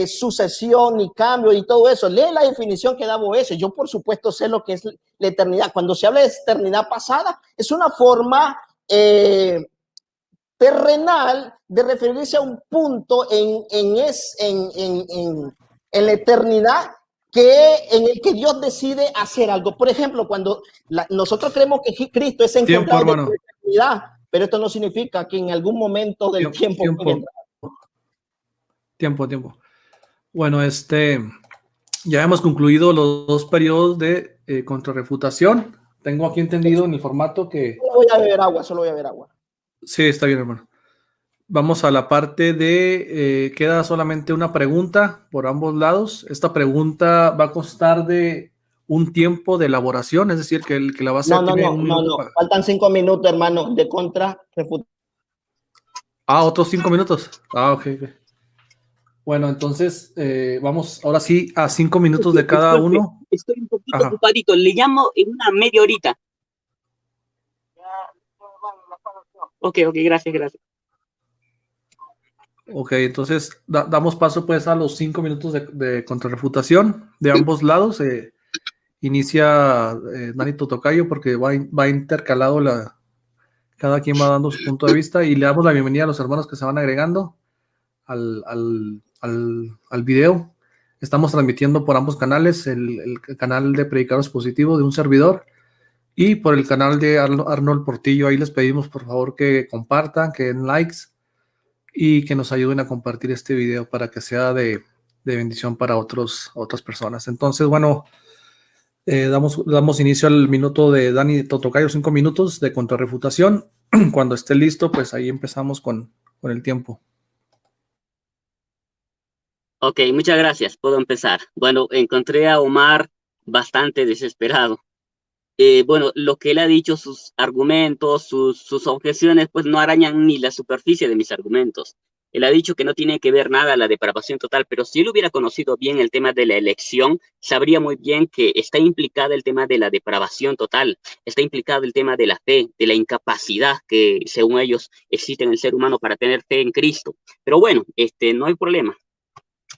sucesión ni cambio y todo eso? Lee la definición que da Boecio. Yo por supuesto sé lo que es la eternidad. Cuando se habla de eternidad pasada, es una forma terrenal de referirse a un punto en la eternidad en el que Dios decide hacer algo. Por ejemplo, cuando nosotros creemos que Cristo es encontrado de la eternidad, pero esto no significa que en algún momento del tiempo. Bueno, ya hemos concluido los 2 periodos de contrarrefutación. Tengo aquí entendido en el formato que... Solo voy a beber agua. Sí, está bien, hermano. Vamos a la parte de... queda solamente una pregunta por ambos lados. Esta pregunta va a constar de un tiempo de elaboración, es decir, que el que la va a hacer tiene un minuto. Faltan 5 minutos, hermano, de contrarrefutación. Otros 5 minutos. Ok. Bueno, entonces vamos ahora sí a 5 minutos de cada uno. Estoy un poquito ocupadito. Le llamo en una media horita. Ok, gracias. Ok, entonces damos paso pues a los 5 minutos de contrarrefutación de ambos lados. Inicia Dani Totocayo porque va intercalado, cada quien va dando su punto de vista, y le damos la bienvenida a los hermanos que se van agregando al video. Estamos transmitiendo por ambos canales, el canal de Predicadores Positivos de un servidor y por el canal de Arnold Portillo. Ahí les pedimos por favor que compartan, que den likes y que nos ayuden a compartir este video para que sea de bendición para otras personas. Entonces, bueno, damos inicio al minuto de Dani Totocayo, 5 minutos de contrarrefutación. Cuando esté listo, pues ahí empezamos con el tiempo. Ok, muchas gracias. Puedo empezar. Bueno, encontré a Omar bastante desesperado. Bueno, lo que él ha dicho, sus argumentos, sus objeciones, pues no arañan ni la superficie de mis argumentos. Él ha dicho que no tiene que ver nada la depravación total, pero si él hubiera conocido bien el tema de la elección, sabría muy bien que está implicada el tema de la depravación total, está implicado el tema de la fe, de la incapacidad que, según ellos, existe en el ser humano para tener fe en Cristo. Pero bueno, no hay problema.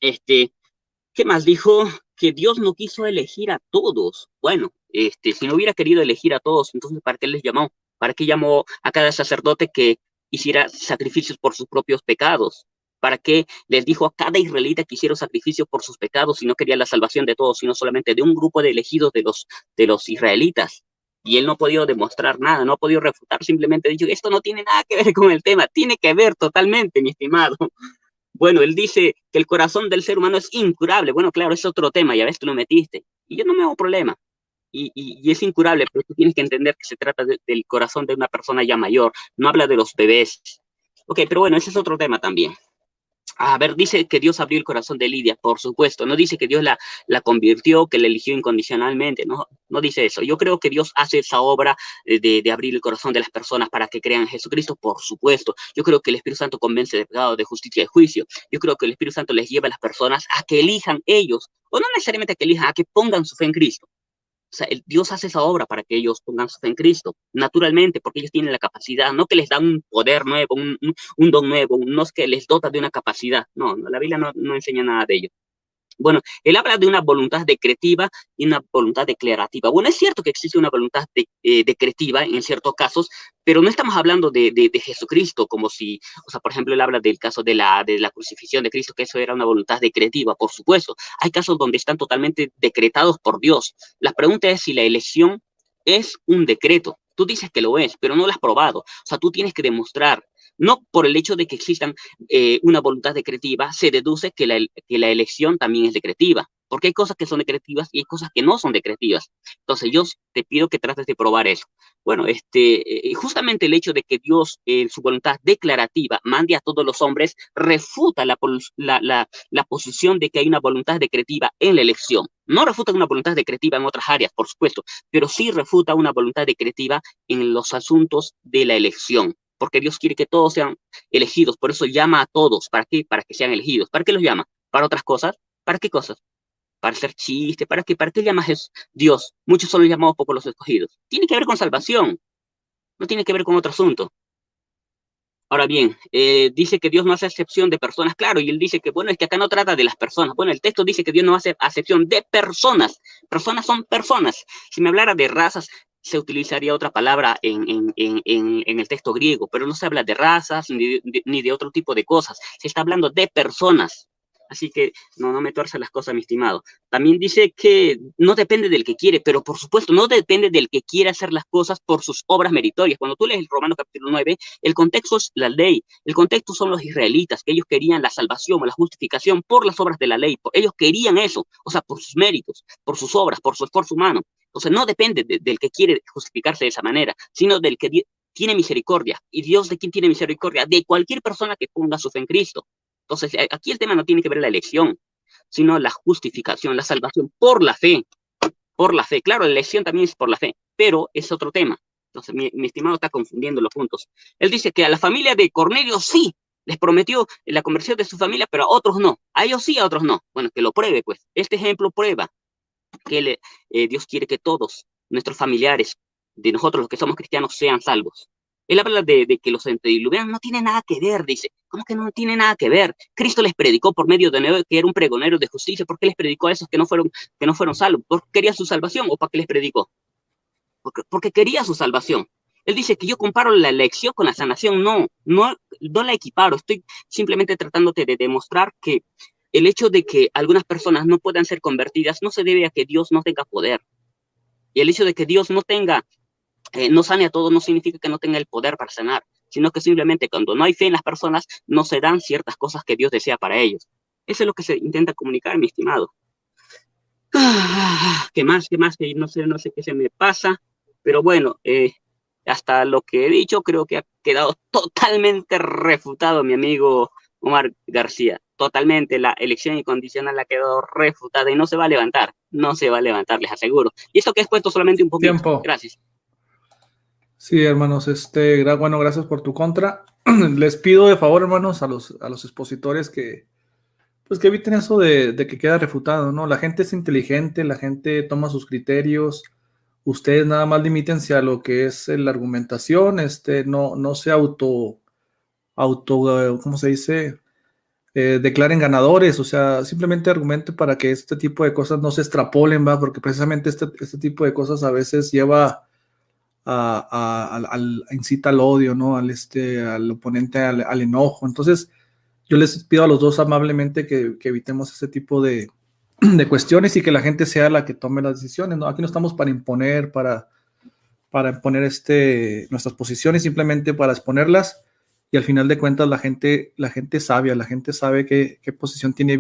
¿Qué más? Dijo que Dios no quiso elegir a todos. Bueno, si no hubiera querido elegir a todos, entonces ¿para qué les llamó? ¿Para qué llamó a cada sacerdote que hiciera sacrificios por sus propios pecados? ¿Para qué les dijo a cada israelita que hiciera sacrificios por sus pecados si no quería la salvación de todos, sino solamente de un grupo de elegidos de los israelitas? Y él no ha podido demostrar nada, no ha podido refutar, simplemente ha dicho, esto no tiene nada que ver con el tema, tiene que ver totalmente, mi estimado. Bueno, él dice que el corazón del ser humano es incurable. Bueno, claro, es otro tema, ya ves, tú lo metiste. Y yo no me hago problema. Y es incurable, pero tú tienes que entender que se trata del corazón de una persona ya mayor. No habla de los bebés. Ok, pero bueno, ese es otro tema también. A ver, dice que Dios abrió el corazón de Lidia, por supuesto. No dice que Dios la convirtió, que la eligió incondicionalmente. No dice eso. Yo creo que Dios hace esa obra de abrir el corazón de las personas para que crean en Jesucristo, por supuesto. Yo creo que el Espíritu Santo convence de pecado, de justicia y de juicio. Yo creo que el Espíritu Santo les lleva a las personas a que elijan ellos, o no necesariamente a que elijan, a que pongan su fe en Cristo. O sea, Dios hace esa obra para que ellos pongan su fe en Cristo, naturalmente, porque ellos tienen la capacidad, no que les da un poder nuevo, un don nuevo, no es que les dota de una capacidad, no, la Biblia no enseña nada de ello. Bueno, él habla de una voluntad decretiva y una voluntad declarativa. Bueno, es cierto que existe una voluntad decretiva en ciertos casos, pero no estamos hablando de Jesucristo como si, o sea, por ejemplo, él habla del caso de la crucifixión de Cristo, que eso era una voluntad decretiva, por supuesto. Hay casos donde están totalmente decretados por Dios. La pregunta es si la elección es un decreto. Tú dices que lo es, pero no lo has probado. O sea, tú tienes que demostrar. No por el hecho de que existan una voluntad decretiva, se deduce que la elección también es decretiva, porque hay cosas que son decretivas y hay cosas que no son decretivas. Entonces yo te pido que trates de probar eso. Bueno, justamente el hecho de que Dios, su voluntad declarativa, mande a todos los hombres, refuta la posición de que hay una voluntad decretiva en la elección. No refuta una voluntad decretiva en otras áreas, por supuesto, pero sí refuta una voluntad decretiva en los asuntos de la elección. Porque Dios quiere que todos sean elegidos, por eso llama a todos. ¿Para qué? Para que sean elegidos. ¿Para qué los llama? ¿Para otras cosas? ¿Para qué cosas? para hacer chiste, ¿para qué llamas Dios? Muchos son los llamados, pocos los escogidos. Tiene que ver con salvación, no tiene que ver con otro asunto. Ahora bien, dice que Dios no hace excepción de personas, claro, y él dice que, bueno, es que acá no trata de las personas. Bueno, el texto dice que Dios no hace acepción de personas. Personas son personas. Si me hablara de razas, se utilizaría otra palabra en el texto griego, pero no se habla de razas ni de otro tipo de cosas. Se está hablando de personas. Así que no me tuerza las cosas, mi estimado. También dice que no depende del que quiere, pero por supuesto no depende del que quiere hacer las cosas por sus obras meritorias. Cuando tú lees el Romanos capítulo 9, el contexto es la ley. El contexto son los israelitas, que ellos querían la salvación o la justificación por las obras de la ley. Ellos querían eso, o sea, por sus méritos, por sus obras, por su esfuerzo humano. Entonces no depende del que quiere justificarse de esa manera, sino del que tiene misericordia. ¿Y Dios de quién tiene misericordia? De cualquier persona que ponga su fe en Cristo. Entonces, aquí el tema no tiene que ver la elección, sino la justificación, la salvación por la fe. Por la fe. Claro, la elección también es por la fe, pero es otro tema. Entonces, mi estimado está confundiendo los puntos. Él dice que a la familia de Cornelio sí les prometió la conversión de su familia, pero a otros no. A ellos sí, a otros no. Bueno, que lo pruebe, pues. Este ejemplo prueba que Dios quiere que todos nuestros familiares, de nosotros los que somos cristianos, sean salvos. Él habla de que los antediluvianos no tienen nada que ver, dice. ¿Cómo que no tiene nada que ver? Cristo les predicó por medio de Noé, que era un pregonero de justicia. ¿Por qué les predicó a esos que no fueron salvos? ¿Porque quería su salvación o para qué les predicó? Porque quería su salvación. Él dice que yo comparo la elección con la sanación. No la equiparo. Estoy simplemente tratándote de demostrar que el hecho de que algunas personas no puedan ser convertidas no se debe a que Dios no tenga poder. Y el hecho de que Dios no sane a todos no significa que no tenga el poder para sanar, sino que simplemente cuando no hay fe en las personas, no se dan ciertas cosas que Dios desea para ellos. Eso es lo que se intenta comunicar, mi estimado. ¿Qué más? Que no sé qué se me pasa, pero bueno, hasta lo que he dicho creo que ha quedado totalmente refutado, mi amigo Omar García. Totalmente, la elección incondicional ha quedado refutada y no se va a levantar, les aseguro. Y esto que he expuesto solamente un poquito. Tiempo. Gracias. Sí, hermanos, bueno, gracias por tu contra. Les pido de favor, hermanos, a los expositores que eviten eso de que queda refutado, ¿no? La gente es inteligente, la gente toma sus criterios. Ustedes nada más limítense a lo que es la argumentación, no se ¿cómo se dice? Declaren ganadores, o sea, simplemente argumente para que este tipo de cosas no se extrapolen, ¿va? Porque precisamente este tipo de cosas a veces lleva incita al odio, ¿no? Al oponente, al enojo. Entonces, yo les pido a los dos amablemente que evitemos ese tipo de cuestiones y que la gente sea la que tome las decisiones, ¿no? Aquí no estamos para imponer, para imponer nuestras posiciones, simplemente para exponerlas, y al final de cuentas la gente sabia, la gente sabe qué posición tiene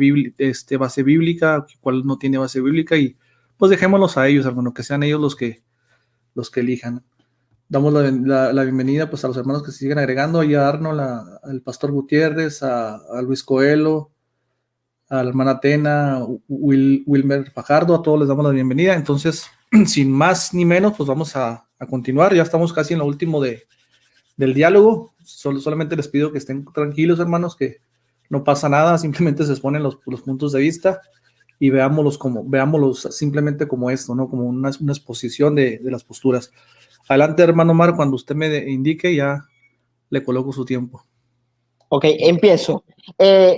base bíblica, cuál no tiene base bíblica, y pues dejémoslos a ellos, hermano, que sean ellos los que elijan. Damos la bienvenida pues a los hermanos que se siguen agregando, ahí a Arnold, al pastor Gutiérrez, a Luis Coelho, a la hermana Tena, Wilmer Fajardo, a todos les damos la bienvenida. Entonces, sin más ni menos, pues vamos a continuar. Ya estamos casi en lo último del diálogo. Solamente les pido que estén tranquilos, hermanos, que no pasa nada, simplemente se exponen los puntos de vista y veámoslos simplemente como esto, ¿no? Como una exposición de las posturas. Adelante, hermano Omar, cuando usted me indique, ya le coloco su tiempo. Ok, empiezo.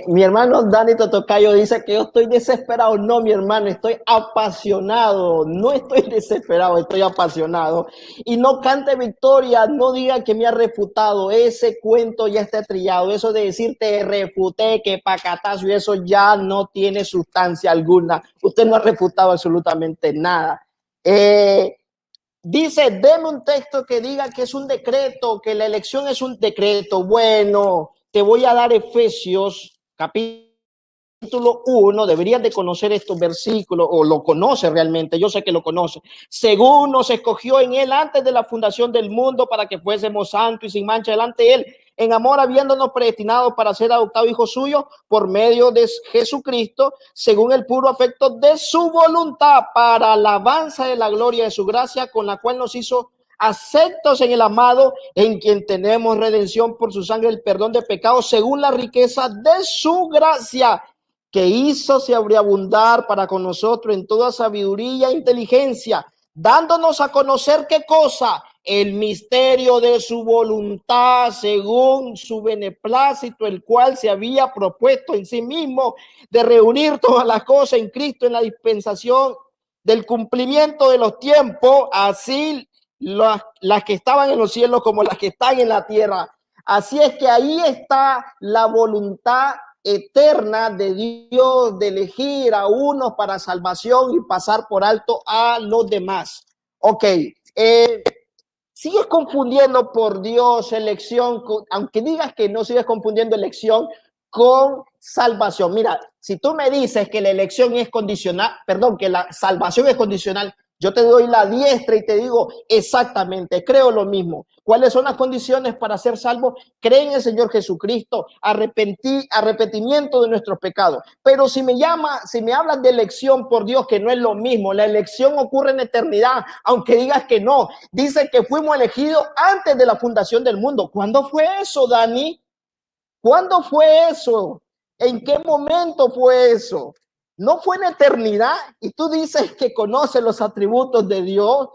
Mi hermano Dani Totocayo dice que yo estoy desesperado. No, mi hermano, estoy apasionado. No estoy desesperado, estoy apasionado. Y no cante victoria, no diga que me ha refutado. Ese cuento ya está trillado. Eso de decir te refuté, que pacatazo, y eso ya no tiene sustancia alguna. Usted no ha refutado absolutamente nada. Dice, deme un texto que diga que es un decreto, que la elección es un decreto. Bueno, te voy a dar Efesios, capítulo 1, deberías de conocer estos versículos, o lo conoce realmente, yo sé que lo conoce. Según nos escogió en él antes de la fundación del mundo para que fuésemos santos y sin mancha delante de él, en amor habiéndonos predestinados para ser adoptados hijos suyos por medio de Jesucristo, según el puro afecto de su voluntad, para alabanza de la gloria de su gracia, con la cual nos hizo aceptos en el amado, en quien tenemos redención por su sangre, el perdón de pecados, según la riqueza de su gracia, que hizo sobreabundar para con nosotros en toda sabiduría e inteligencia, dándonos a conocer qué cosa, el misterio de su voluntad según su beneplácito, el cual se había propuesto en sí mismo de reunir todas las cosas en Cristo en la dispensación del cumplimiento de los tiempos, así las que estaban en los cielos como las que están en la tierra. Así es que ahí está la voluntad eterna de Dios de elegir a unos para salvación y pasar por alto a los demás. Ok, sigues confundiendo por Dios elección, aunque digas que no, sigues confundiendo elección con salvación. Mira, si tú me dices que la elección es condicional, perdón, que la salvación es condicional, yo te doy la diestra y te digo exactamente, creo lo mismo. ¿Cuáles son las condiciones para ser salvo? Cree en el Señor Jesucristo, arrepentimiento de nuestros pecados. Pero si me hablas de elección por Dios, que no es lo mismo, la elección ocurre en eternidad, aunque digas que no. Dice que fuimos elegidos antes de la fundación del mundo. ¿Cuándo fue eso, Dani? ¿Cuándo fue eso? ¿En qué momento fue eso? No fue en eternidad. Y tú dices que conoces los atributos de Dios.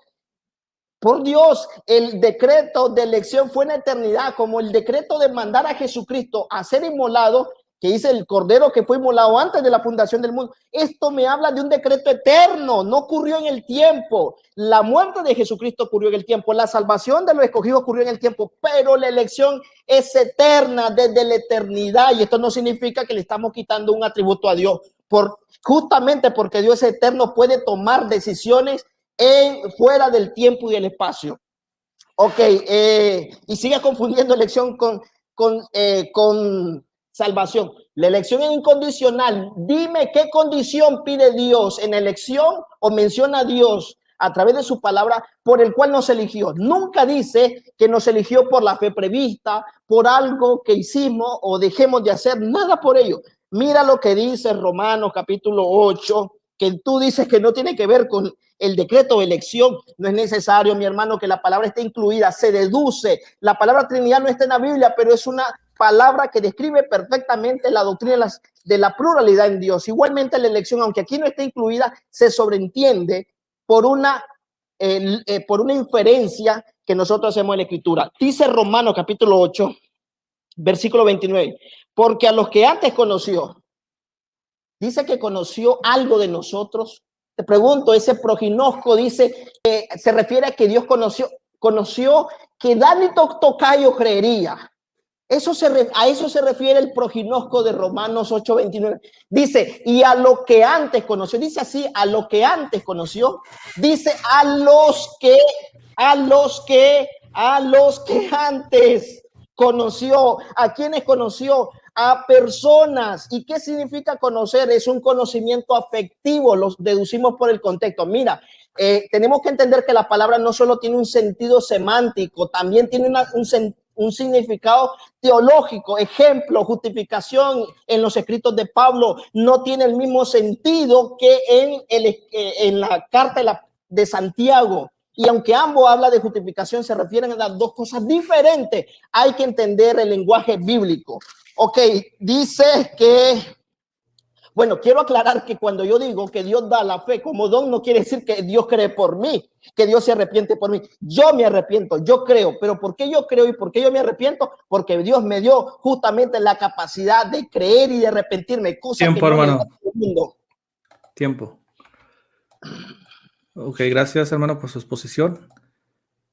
Por Dios, el decreto de elección fue en eternidad, como el decreto de mandar a Jesucristo a ser inmolado, que dice el Cordero que fue inmolado antes de la fundación del mundo. Esto me habla de un decreto eterno, no ocurrió en el tiempo. La muerte de Jesucristo ocurrió en el tiempo, la salvación de los escogidos ocurrió en el tiempo, pero la elección es eterna desde la eternidad, y esto no significa que le estamos quitando un atributo a Dios. Justamente porque Dios es eterno, puede tomar decisiones fuera del tiempo y el espacio. Ok, y sigue confundiendo elección con salvación. La elección es incondicional. Dime qué condición pide Dios en elección o menciona a Dios a través de su palabra por el cual nos eligió. Nunca dice que nos eligió por la fe prevista, por algo que hicimos o dejemos de hacer, nada por ello. Mira lo que dice Romanos capítulo 8, que tú dices que no tiene que ver con el decreto de elección. No es necesario, mi hermano, que la palabra esté incluida, se deduce. La palabra Trinidad no está en la Biblia, pero es una palabra que describe perfectamente la doctrina de la pluralidad en Dios. Igualmente la elección, aunque aquí no esté incluida, se sobreentiende por una inferencia que nosotros hacemos en la Escritura. Dice Romanos capítulo 8, versículo 29, porque a los que antes conoció, dice que conoció algo de nosotros. Te pregunto, ese proginosco dice que se refiere a que Dios conoció que Dani Tocayo creería. A eso se refiere el proginosco de Romanos 8:29. Dice, y a lo que antes conoció, dice así, a lo que antes conoció, dice a los que antes conoció. ¿A quiénes conoció? A personas. ¿Y qué significa conocer? Es un conocimiento afectivo, los deducimos por el contexto. Mira, tenemos que entender que la palabra no solo tiene un sentido semántico, también tiene un significado teológico. Ejemplo, justificación en los escritos de Pablo no tiene el mismo sentido que en la carta de Santiago. Y aunque ambos hablan de justificación, se refieren a las dos cosas diferentes. Hay que entender el lenguaje bíblico. Ok, dice que, bueno, quiero aclarar que cuando yo digo que Dios da la fe como don, no quiere decir que Dios cree por mí, que Dios se arrepiente por mí. Yo me arrepiento, yo creo. ¿Pero por qué yo creo y por qué yo me arrepiento? Porque Dios me dio justamente la capacidad de creer y de arrepentirme. Tiempo, que no, hermano. Tiempo. Ok, gracias, hermano, por su exposición.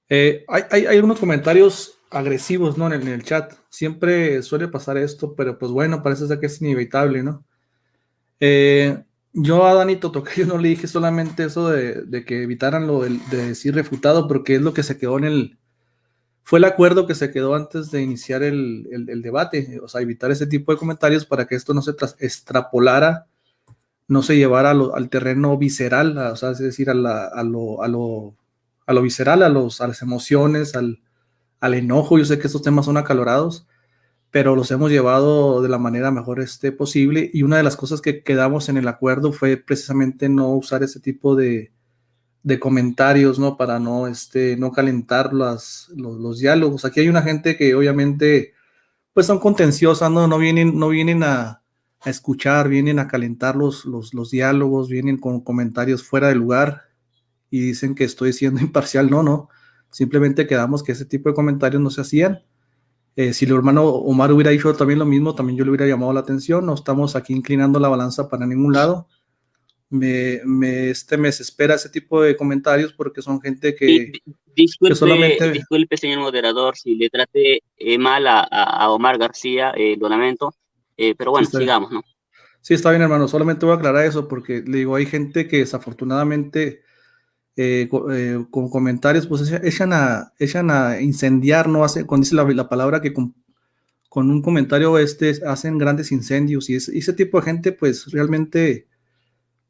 Hay algunos comentarios agresivos, ¿no? En el chat. Siempre suele pasar esto, pero pues bueno, parece ser que es inevitable, ¿no? Yo a Dani Tocayo no le dije solamente eso de que evitaran lo de decir refutado, porque es lo que se quedó fue el acuerdo que se quedó antes de iniciar el debate, o sea, evitar ese tipo de comentarios para que esto no se extrapolara, no se llevara al terreno visceral, o sea, es decir, a lo visceral, a las emociones, al enojo. Yo sé que estos temas son acalorados, pero los hemos llevado de la manera mejor posible, y una de las cosas que quedamos en el acuerdo fue precisamente no usar ese tipo de comentarios, ¿no? Para no calentar los diálogos. Aquí hay una gente que obviamente pues son contenciosas, no vienen a a escuchar, vienen a calentar los diálogos, vienen con comentarios fuera de lugar y dicen que estoy siendo imparcial. No, simplemente quedamos que ese tipo de comentarios no se hacían. Si el hermano Omar hubiera dicho también lo mismo, también yo le hubiera llamado la atención. No estamos aquí inclinando la balanza para ningún lado. Me desespera ese tipo de comentarios porque son gente que, disculpe, que solamente... disculpe, señor moderador, si le traté mal a Omar García, lo lamento, pero bueno, Sí, sigamos, ¿no? Sí, está bien, hermano. Solamente voy a aclarar eso porque le digo, hay gente que desafortunadamente con comentarios pues echan a incendiar, no hace, cuando dice la palabra que con un comentario hacen grandes incendios y ese tipo de gente pues realmente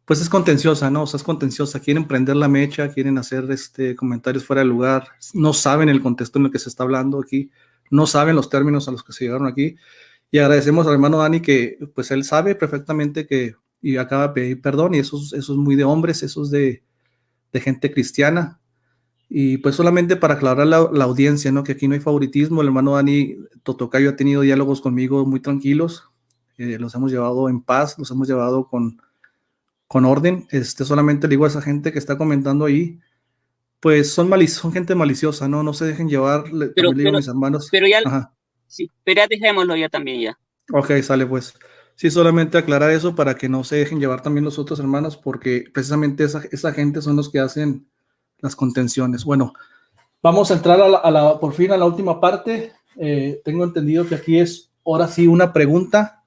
pues es contenciosa, ¿no? O sea, es contenciosa, quieren prender la mecha, quieren hacer comentarios fuera de lugar, no saben el contexto en el que se está hablando aquí, no saben los términos a los que se llegaron aquí. Y agradecemos al hermano Dani que pues él sabe perfectamente y acaba de pedir perdón, y eso es muy de hombres, eso es de gente cristiana. Y pues solamente para aclarar la audiencia, ¿no? Que aquí no hay favoritismo. El hermano Dani Totocayo ha tenido diálogos conmigo muy tranquilos, los hemos llevado en paz, los hemos llevado con orden. Solamente le digo a esa gente que está comentando ahí, pues son gente maliciosa, ¿no? No se dejen llevar, también le digo a mis hermanos. Pero ya, Ajá. sí, pero ya dejémoslo ya también ya. Ok, sale pues. Sí, solamente aclarar eso para que no se dejen llevar también los otros hermanos, porque precisamente esa gente son los que hacen las contenciones. Bueno, vamos a entrar por fin a la última parte. Tengo entendido que aquí es, ahora sí, una pregunta.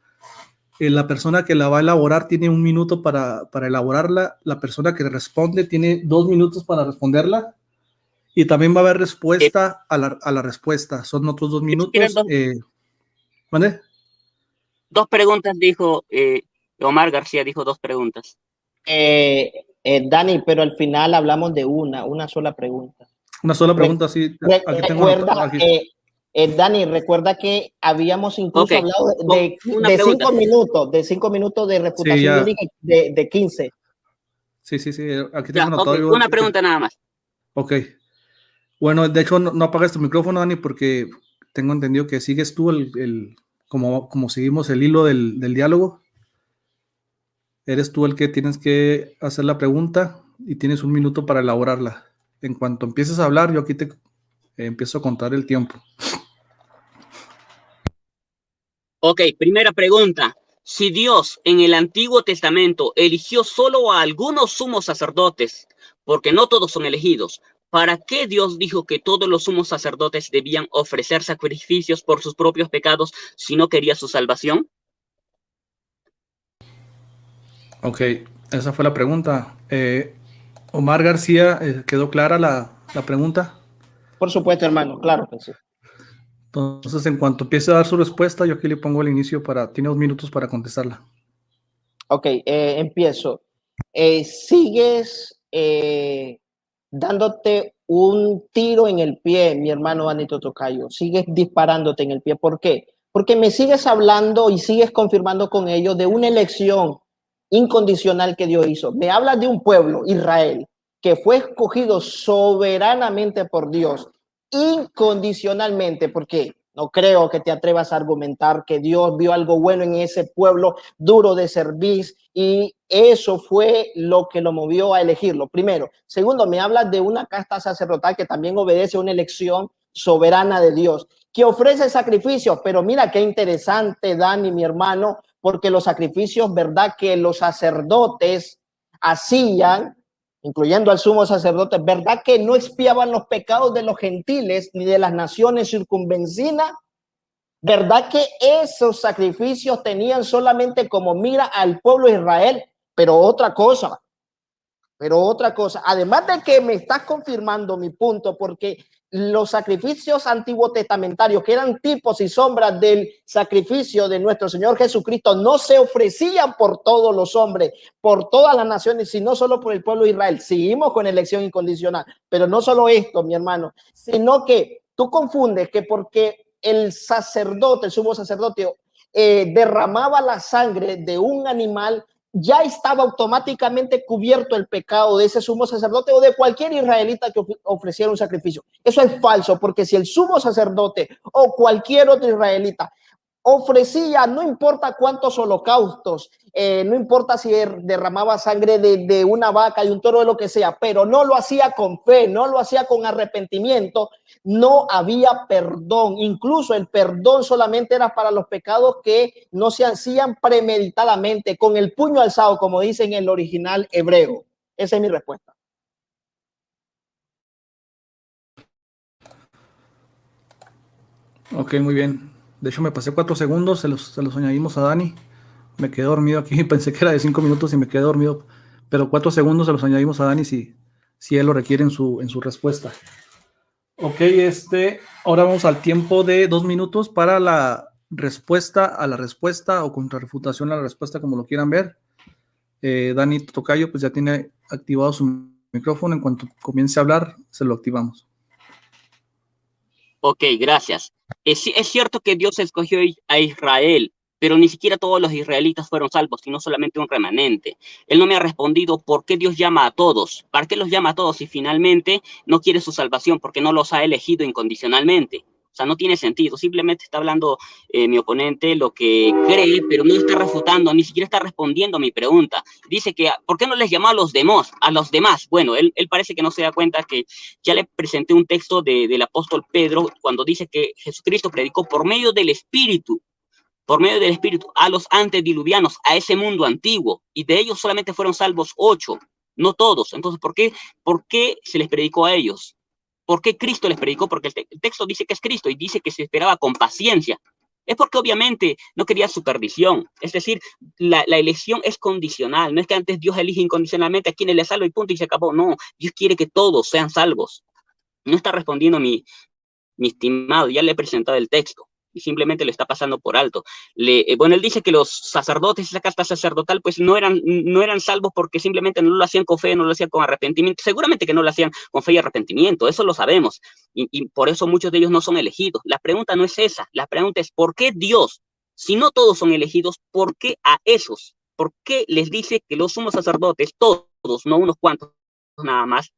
La persona que la va a elaborar tiene 1 minuto para elaborarla. La persona que responde tiene 2 minutos para responderla. Y también va a haber respuesta a la respuesta. Son otros 2 minutos. ¿Vale? 2 preguntas dijo, Omar García dijo 2 preguntas. Dani, pero al final hablamos de una sola pregunta. Una sola pregunta, sí. Aquí recuerda, Dani, recuerda que habíamos incluso hablado de 5 minutos de refutación de 15. Sí. Aquí tengo anotado. Una pregunta nada más. Ok. Bueno, de hecho, no apagues tu micrófono, Dani, porque tengo entendido que sigues tú como seguimos el hilo del diálogo. Eres tú el que tienes que hacer la pregunta y tienes 1 minuto para elaborarla. En cuanto empieces a hablar, yo aquí te empiezo a contar el tiempo. Ok, primera pregunta. Si Dios en el Antiguo Testamento eligió solo a algunos sumos sacerdotes, porque no todos son elegidos, ¿para qué Dios dijo que todos los sumos sacerdotes debían ofrecer sacrificios por sus propios pecados si no quería su salvación? Ok, esa fue la pregunta. Omar García, ¿quedó clara la pregunta? Por supuesto, hermano, claro que sí. Entonces, en cuanto empiece a dar su respuesta, yo aquí le pongo el inicio tiene 2 minutos para contestarla. Ok, empiezo. Sigues dándote un tiro en el pie, mi hermano Dani Totocayo. Sigues disparándote en el pie. ¿Por qué? Porque me sigues hablando y sigues confirmando con ellos de una elección incondicional que Dios hizo. Me hablas de un pueblo, Israel, que fue escogido soberanamente por Dios, incondicionalmente, porque no creo que te atrevas a argumentar que Dios vio algo bueno en ese pueblo duro de servir y eso fue lo que lo movió a elegirlo. Primero. Segundo, me hablas de una casta sacerdotal que también obedece a una elección soberana de Dios, que ofrece sacrificios. Pero mira qué interesante, Dani, mi hermano, porque los sacrificios, ¿verdad? Que los sacerdotes hacían, incluyendo al sumo sacerdote, ¿verdad que no expiaban los pecados de los gentiles ni de las naciones circunvecinas? ¿Verdad que esos sacrificios tenían solamente como mira al pueblo de Israel? Pero otra cosa, además de que me estás confirmando mi punto, porque los sacrificios antiguos testamentarios, que eran tipos y sombras del sacrificio de nuestro Señor Jesucristo, no se ofrecían por todos los hombres, por todas las naciones, sino solo por el pueblo de Israel. Seguimos con elección incondicional, pero no solo esto, mi hermano, sino que tú confundes que porque el sacerdote, el sumo sacerdote, derramaba la sangre de un animal, ya estaba automáticamente cubierto el pecado de ese sumo sacerdote o de cualquier israelita que ofreciera un sacrificio. Eso es falso, porque si el sumo sacerdote o cualquier otro israelita ofrecía, no importa cuántos holocaustos, no importa si derramaba sangre de una vaca, de un toro, de lo que sea, pero no lo hacía con fe, no lo hacía con arrepentimiento, no había perdón. Incluso el perdón solamente era para los pecados que no se hacían premeditadamente, con el puño alzado, como dice en el original hebreo. Esa es mi respuesta. Ok, muy bien. De hecho, me pasé 4 segundos, se los añadimos a Dani. Me quedé dormido aquí, pensé que era de 5 minutos y me quedé dormido. Pero 4 segundos se los añadimos a Dani si él lo requiere en su respuesta. Ok, ahora vamos al tiempo de 2 minutos para la respuesta a la respuesta o contrarrefutación a la respuesta, como lo quieran ver. Dani Tocayo, pues ya tiene activado su micrófono. En cuanto comience a hablar, se lo activamos. Ok, gracias. Es cierto que Dios escogió a Israel, pero ni siquiera todos los israelitas fueron salvos, sino solamente un remanente. Él no me ha respondido por qué Dios llama a todos. ¿Para qué los llama a todos si finalmente no quiere su salvación? Porque no los ha elegido incondicionalmente. O sea, no tiene sentido. Simplemente está hablando mi oponente lo que cree, pero no está refutando, ni siquiera está respondiendo a mi pregunta. Dice que, ¿por qué no les llamó a los demás? A los demás. Bueno, él parece que no se da cuenta que ya le presenté un texto del apóstol Pedro cuando dice que Jesucristo predicó por medio del Espíritu a los antediluvianos, a ese mundo antiguo, y de ellos solamente fueron salvos 8, no todos. Entonces, ¿por qué se les predicó a ellos? ¿Por qué Cristo les predicó? Porque el texto dice que es Cristo y dice que se esperaba con paciencia. Es porque obviamente no quería su perdición. Es decir, la elección es condicional. No es que antes Dios elige incondicionalmente a quienes le salva y punto y se acabó. No, Dios quiere que todos sean salvos. No está respondiendo mi estimado, ya le he presentado el texto y simplemente lo está pasando por alto. Bueno, él dice que los sacerdotes, esa casta sacerdotal, pues no eran salvos porque simplemente no lo hacían con fe, no lo hacían con arrepentimiento. Seguramente que no lo hacían con fe y arrepentimiento, eso lo sabemos. Y por eso muchos de ellos no son elegidos. La pregunta no es esa, la pregunta es ¿por qué Dios, si no todos son elegidos, por qué a esos? ¿Por qué les dice que los sumos sacerdotes, todos, no unos cuantos nada más,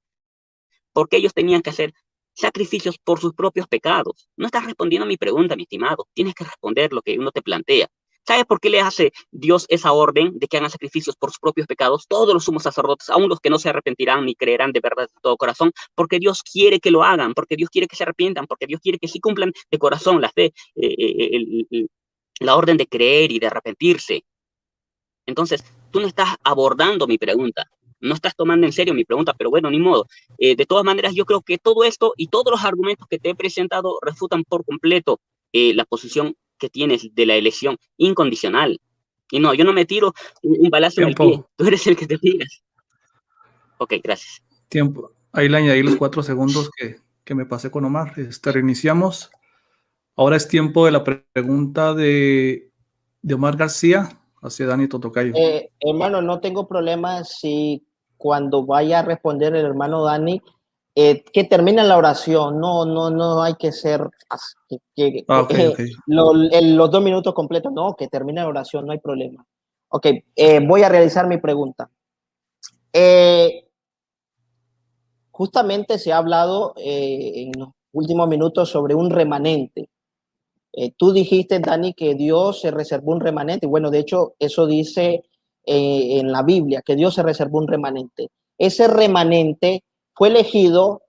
porque ellos tenían que hacer sacrificios por sus propios pecados? No estás respondiendo a mi pregunta, mi estimado. Tienes que responder lo que uno te plantea. ¿Sabes por qué le hace Dios esa orden de que hagan sacrificios por sus propios pecados? Todos los sumos sacerdotes, aun los que no se arrepentirán ni creerán de verdad de todo corazón, porque Dios quiere que lo hagan, porque Dios quiere que se arrepientan, porque Dios quiere que sí cumplan de corazón la fe, la orden de creer y de arrepentirse. Entonces, tú no estás abordando mi pregunta, no estás tomando en serio mi pregunta, pero bueno, ni modo. De todas maneras, yo creo que todo esto y todos los argumentos que te he presentado refutan por completo la posición que tienes de la elección incondicional. Y no, yo no me tiro un balazo en el pie, tú eres el que te tiras. Ok, gracias. Tiempo. Ahí le añadí los 4 segundos que me pasé con Omar. Reiniciamos. Ahora es tiempo de la pregunta de Omar García hacia Dani Totocayo. Hermano, no tengo problema si cuando vaya a responder el hermano Dani, que termine la oración. No hay que ser Okay. Los 2 minutos completos. No, que termine la oración, no hay problema. Ok, voy a realizar mi pregunta. Justamente se ha hablado en los últimos minutos sobre un remanente. Tú dijiste, Dani, que Dios se reservó un remanente. Bueno, de hecho, eso dice en la Biblia, que Dios se reservó un remanente. Ese remanente fue elegido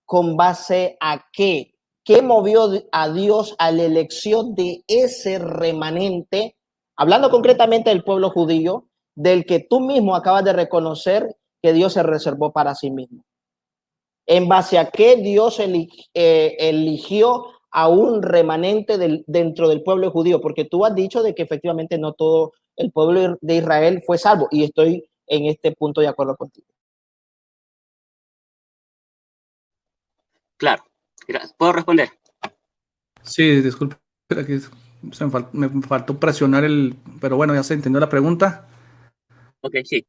con base a qué. ¿Qué movió a Dios a la elección de ese remanente? Hablando concretamente del pueblo judío, del que tú mismo acabas de reconocer que Dios se reservó para sí mismo. ¿En base a qué Dios eligió a un remanente dentro del pueblo judío? Porque tú has dicho de que efectivamente no todo el pueblo de Israel fue salvo, y estoy en este punto de acuerdo contigo. Claro, ¿puedo responder? Sí, disculpe, me faltó presionar pero bueno, ya se entendió la pregunta. Ok, sí.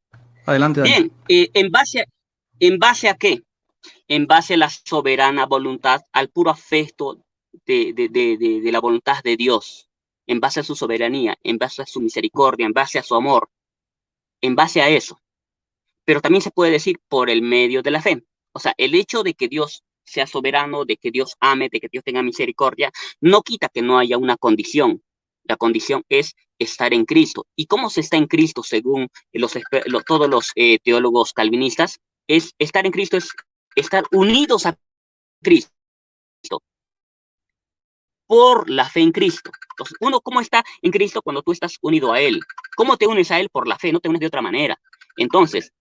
Adelante, Dani. Bien, ¿en base a qué? En base a la soberana voluntad, al puro afecto de la voluntad de Dios, en base a su soberanía, en base a su misericordia, en base a su amor, en base a eso. Pero también se puede decir por el medio de la fe. O sea, el hecho de que Dios sea soberano, de que Dios ame, de que Dios tenga misericordia, no quita que no haya una condición. La condición es estar en Cristo. ¿Y cómo se está en Cristo según todos los teólogos calvinistas? Estar en Cristo es estar unidos a Cristo por la fe en Cristo. Entonces, ¿cómo está en Cristo cuando tú estás unido a Él? ¿Cómo te unes a Él? Por la fe, no te unes de otra manera. Entonces,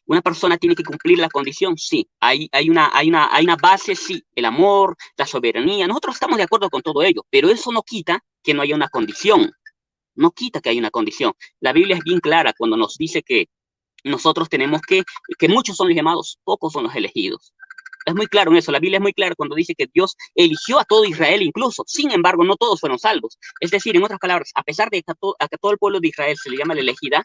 una persona tiene que cumplir la condición, sí. Hay una base, sí. El amor, la soberanía. Nosotros estamos de acuerdo con todo ello, pero eso no quita que no haya una condición. No quita que haya una condición. La Biblia es bien clara cuando nos dice que nosotros tenemos que muchos son los llamados, pocos son los elegidos. Es muy claro en eso. La Biblia es muy clara cuando dice que Dios eligió a todo Israel incluso. Sin embargo, no todos fueron salvos. Es decir, en otras palabras, a pesar de que a todo el pueblo de Israel se le llama la elegida,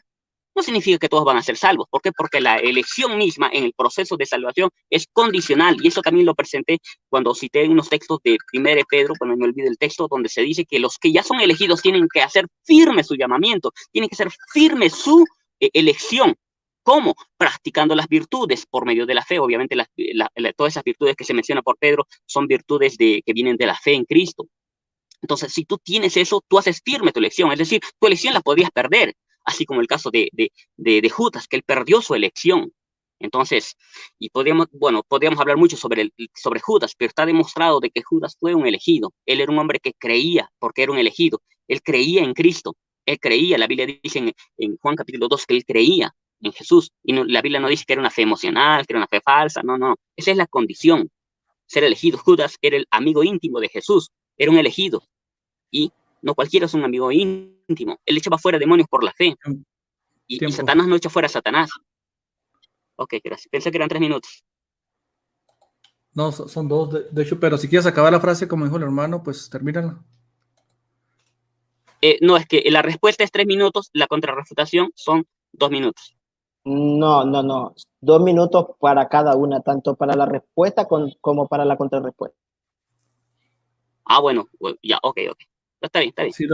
no significa que todos van a ser salvos. ¿Por qué? Porque la elección misma en el proceso de salvación es condicional. Y eso también lo presenté cuando cité unos textos de 1 Pedro, cuando me olvidé el texto, donde se dice que los que ya son elegidos tienen que hacer firme su llamamiento, tienen que hacer firme su elección. ¿Cómo? Practicando las virtudes por medio de la fe. Obviamente todas esas virtudes que se menciona por Pedro son virtudes que vienen de la fe en Cristo. Entonces, si tú tienes eso, tú haces firme tu elección. Es decir, tu elección la podías perder, así como el caso de Judas, que él perdió su elección. Entonces, y podríamos hablar mucho sobre Judas, pero está demostrado de que Judas fue un elegido. Él era un hombre que creía, porque era un elegido. Él creía en Cristo. Él creía, la Biblia dice en Juan capítulo 2 que él creía en Jesús. Y no, la Biblia no dice que era una fe emocional, que era una fe falsa. No, no. Esa es la condición. Ser elegido. Judas era el amigo íntimo de Jesús. Era un elegido. Y no cualquiera es un amigo íntimo. Él echaba fuera demonios por la fe. Y Satanás no echa fuera a Satanás. Ok, gracias. Pensé que eran 3 minutos. No, son 2, de hecho, pero si quieres acabar la frase como dijo el hermano, pues termínala. No, es que la respuesta es 3 minutos, la contrarrefutación son 2 minutos. No. 2 minutos para cada una, tanto para la respuesta como para la contrarrespuesta. Ah, bueno, ya, ok. Está bien. Sí,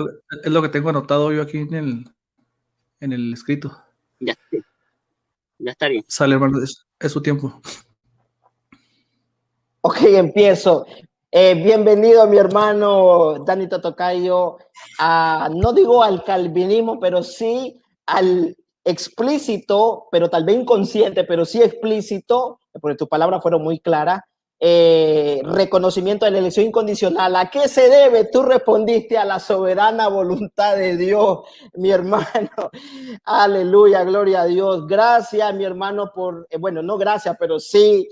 es lo que tengo anotado yo aquí en el escrito. Ya está bien. Sale, hermano, es su tiempo. Ok, empiezo. Bienvenido, mi hermano Dani Totocayo, no digo al calvinismo, pero sí al explícito, pero tal vez inconsciente, pero sí explícito, porque tus palabras fueron muy claras, reconocimiento de la elección incondicional. ¿A qué se debe? Tú respondiste a la soberana voluntad de Dios, mi hermano. Aleluya, gloria a Dios. Gracias, mi hermano, no gracias, pero sí.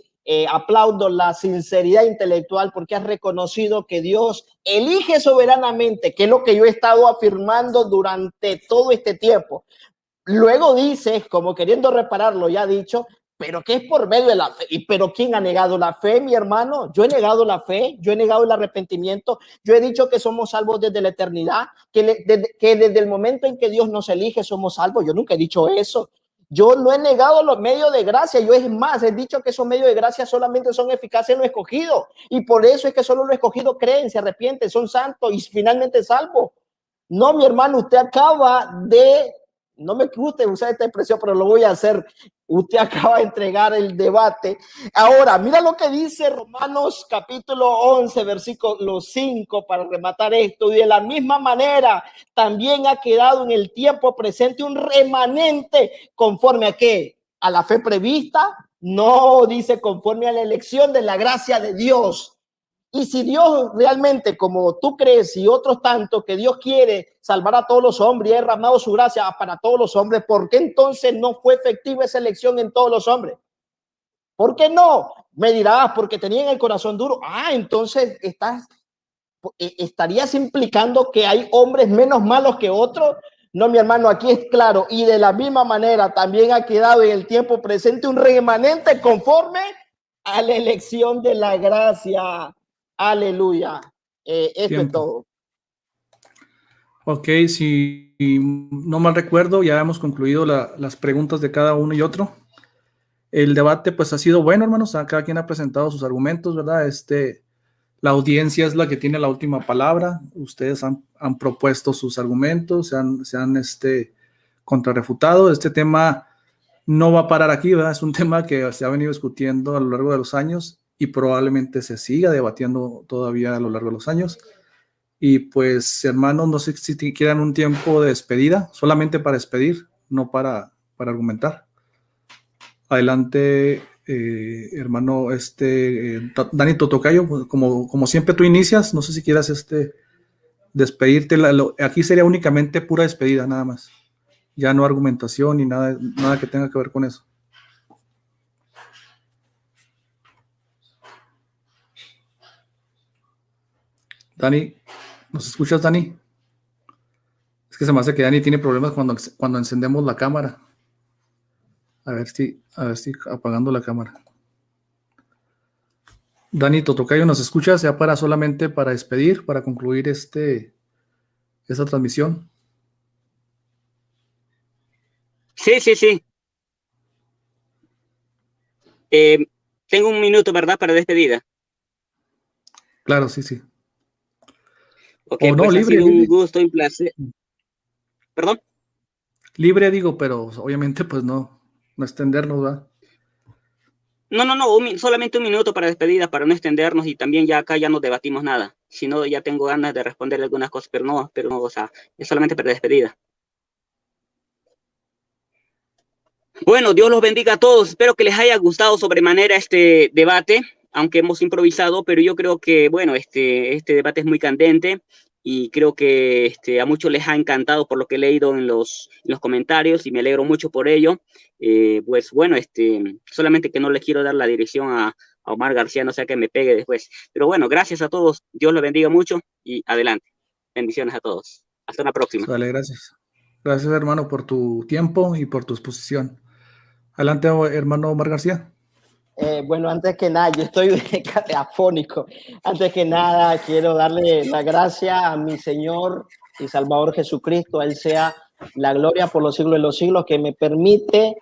Aplaudo la sinceridad intelectual porque has reconocido que Dios elige soberanamente, que es lo que yo he estado afirmando durante todo este tiempo. Luego dices, como queriendo repararlo, ya dicho, pero que es por medio de la fe. ¿Pero quién ha negado la fe, mi hermano? Yo he negado la fe, yo he negado el arrepentimiento, yo he dicho que somos salvos desde la eternidad, que desde el momento en que Dios nos elige somos salvos. Yo nunca he dicho eso. Yo no he negado los medios de gracia. Yo es más, he dicho que esos medios de gracia solamente son eficaces en los escogidos. Y por eso es que solo los escogidos creen, se arrepienten, son santos y finalmente salvos. No, mi hermano, usted acaba de... No me gusta usar esta expresión, pero lo voy a hacer. Usted acaba de entregar el debate. Ahora, mira lo que dice Romanos capítulo 11, versículo 5, para rematar esto. Y de la misma manera, también ha quedado en el tiempo presente un remanente conforme a ¿qué? A la fe prevista. No, dice conforme a la elección de la gracia de Dios. Y si Dios realmente, como tú crees y otros tantos, que Dios quiere salvar a todos los hombres y ha derramado su gracia para todos los hombres, ¿por qué entonces no fue efectiva esa elección en todos los hombres? ¿Por qué no? Me dirás, porque tenían el corazón duro. Entonces estarías implicando que hay hombres menos malos que otros. No, mi hermano, aquí es claro. Y de la misma manera también ha quedado en el tiempo presente un remanente conforme a la elección de la gracia. Aleluya. Esto es todo. Ok, si no mal recuerdo, ya hemos concluido las preguntas de cada uno y otro. El debate pues ha sido bueno, hermanos. Cada quien ha presentado sus argumentos, ¿verdad? La audiencia es la que tiene la última palabra. Ustedes han propuesto sus argumentos, se han contrarrefutado. Este tema no va a parar aquí, ¿verdad? Es un tema que se ha venido discutiendo a lo largo de los años y probablemente se siga debatiendo todavía a lo largo de los años. Y pues, hermanos, no sé si quieran un tiempo de despedida, solamente para despedir, no para argumentar. Adelante, hermano, Dani Totocayo, como siempre tú inicias, no sé si quieras despedirte. Aquí sería únicamente pura despedida, nada más. Ya no argumentación ni nada que tenga que ver con eso. Dani, ¿nos escuchas, Dani? Es que se me hace que Dani tiene problemas cuando encendemos la cámara. A ver si apagando la cámara. Dani Totocayo, ¿nos escuchas? Ya solamente para despedir, para concluir esta transmisión. Sí. Tengo un minuto, ¿verdad? Para despedida. Claro, sí. Ok, pues no, libre, ha sido un gusto y un placer. ¿Perdón? Libre, digo, pero obviamente pues no extendernos, ¿va? No, solamente un minuto para despedida, para no extendernos, y también ya acá ya no debatimos nada. Si no, ya tengo ganas de responder algunas cosas, pero no, o sea, es solamente para despedida. Bueno, Dios los bendiga a todos. Espero que les haya gustado sobremanera este debate, aunque hemos improvisado, pero yo creo que, bueno, este debate es muy candente y creo que a muchos les ha encantado por lo que he leído en los comentarios y me alegro mucho por ello. Pues bueno, solamente que no les quiero dar la dirección a Omar García, no sea que me pegue después. Pero bueno, gracias a todos. Dios los bendiga mucho y adelante. Bendiciones a todos. Hasta una próxima. Vale, gracias. Gracias, hermano, por tu tiempo y por tu exposición. Adelante, hermano Omar García. Bueno, antes que nada, yo estoy afónico. Antes que nada, quiero darle la gracia a mi Señor y Salvador Jesucristo. A Él sea la gloria por los siglos de los siglos, que me permite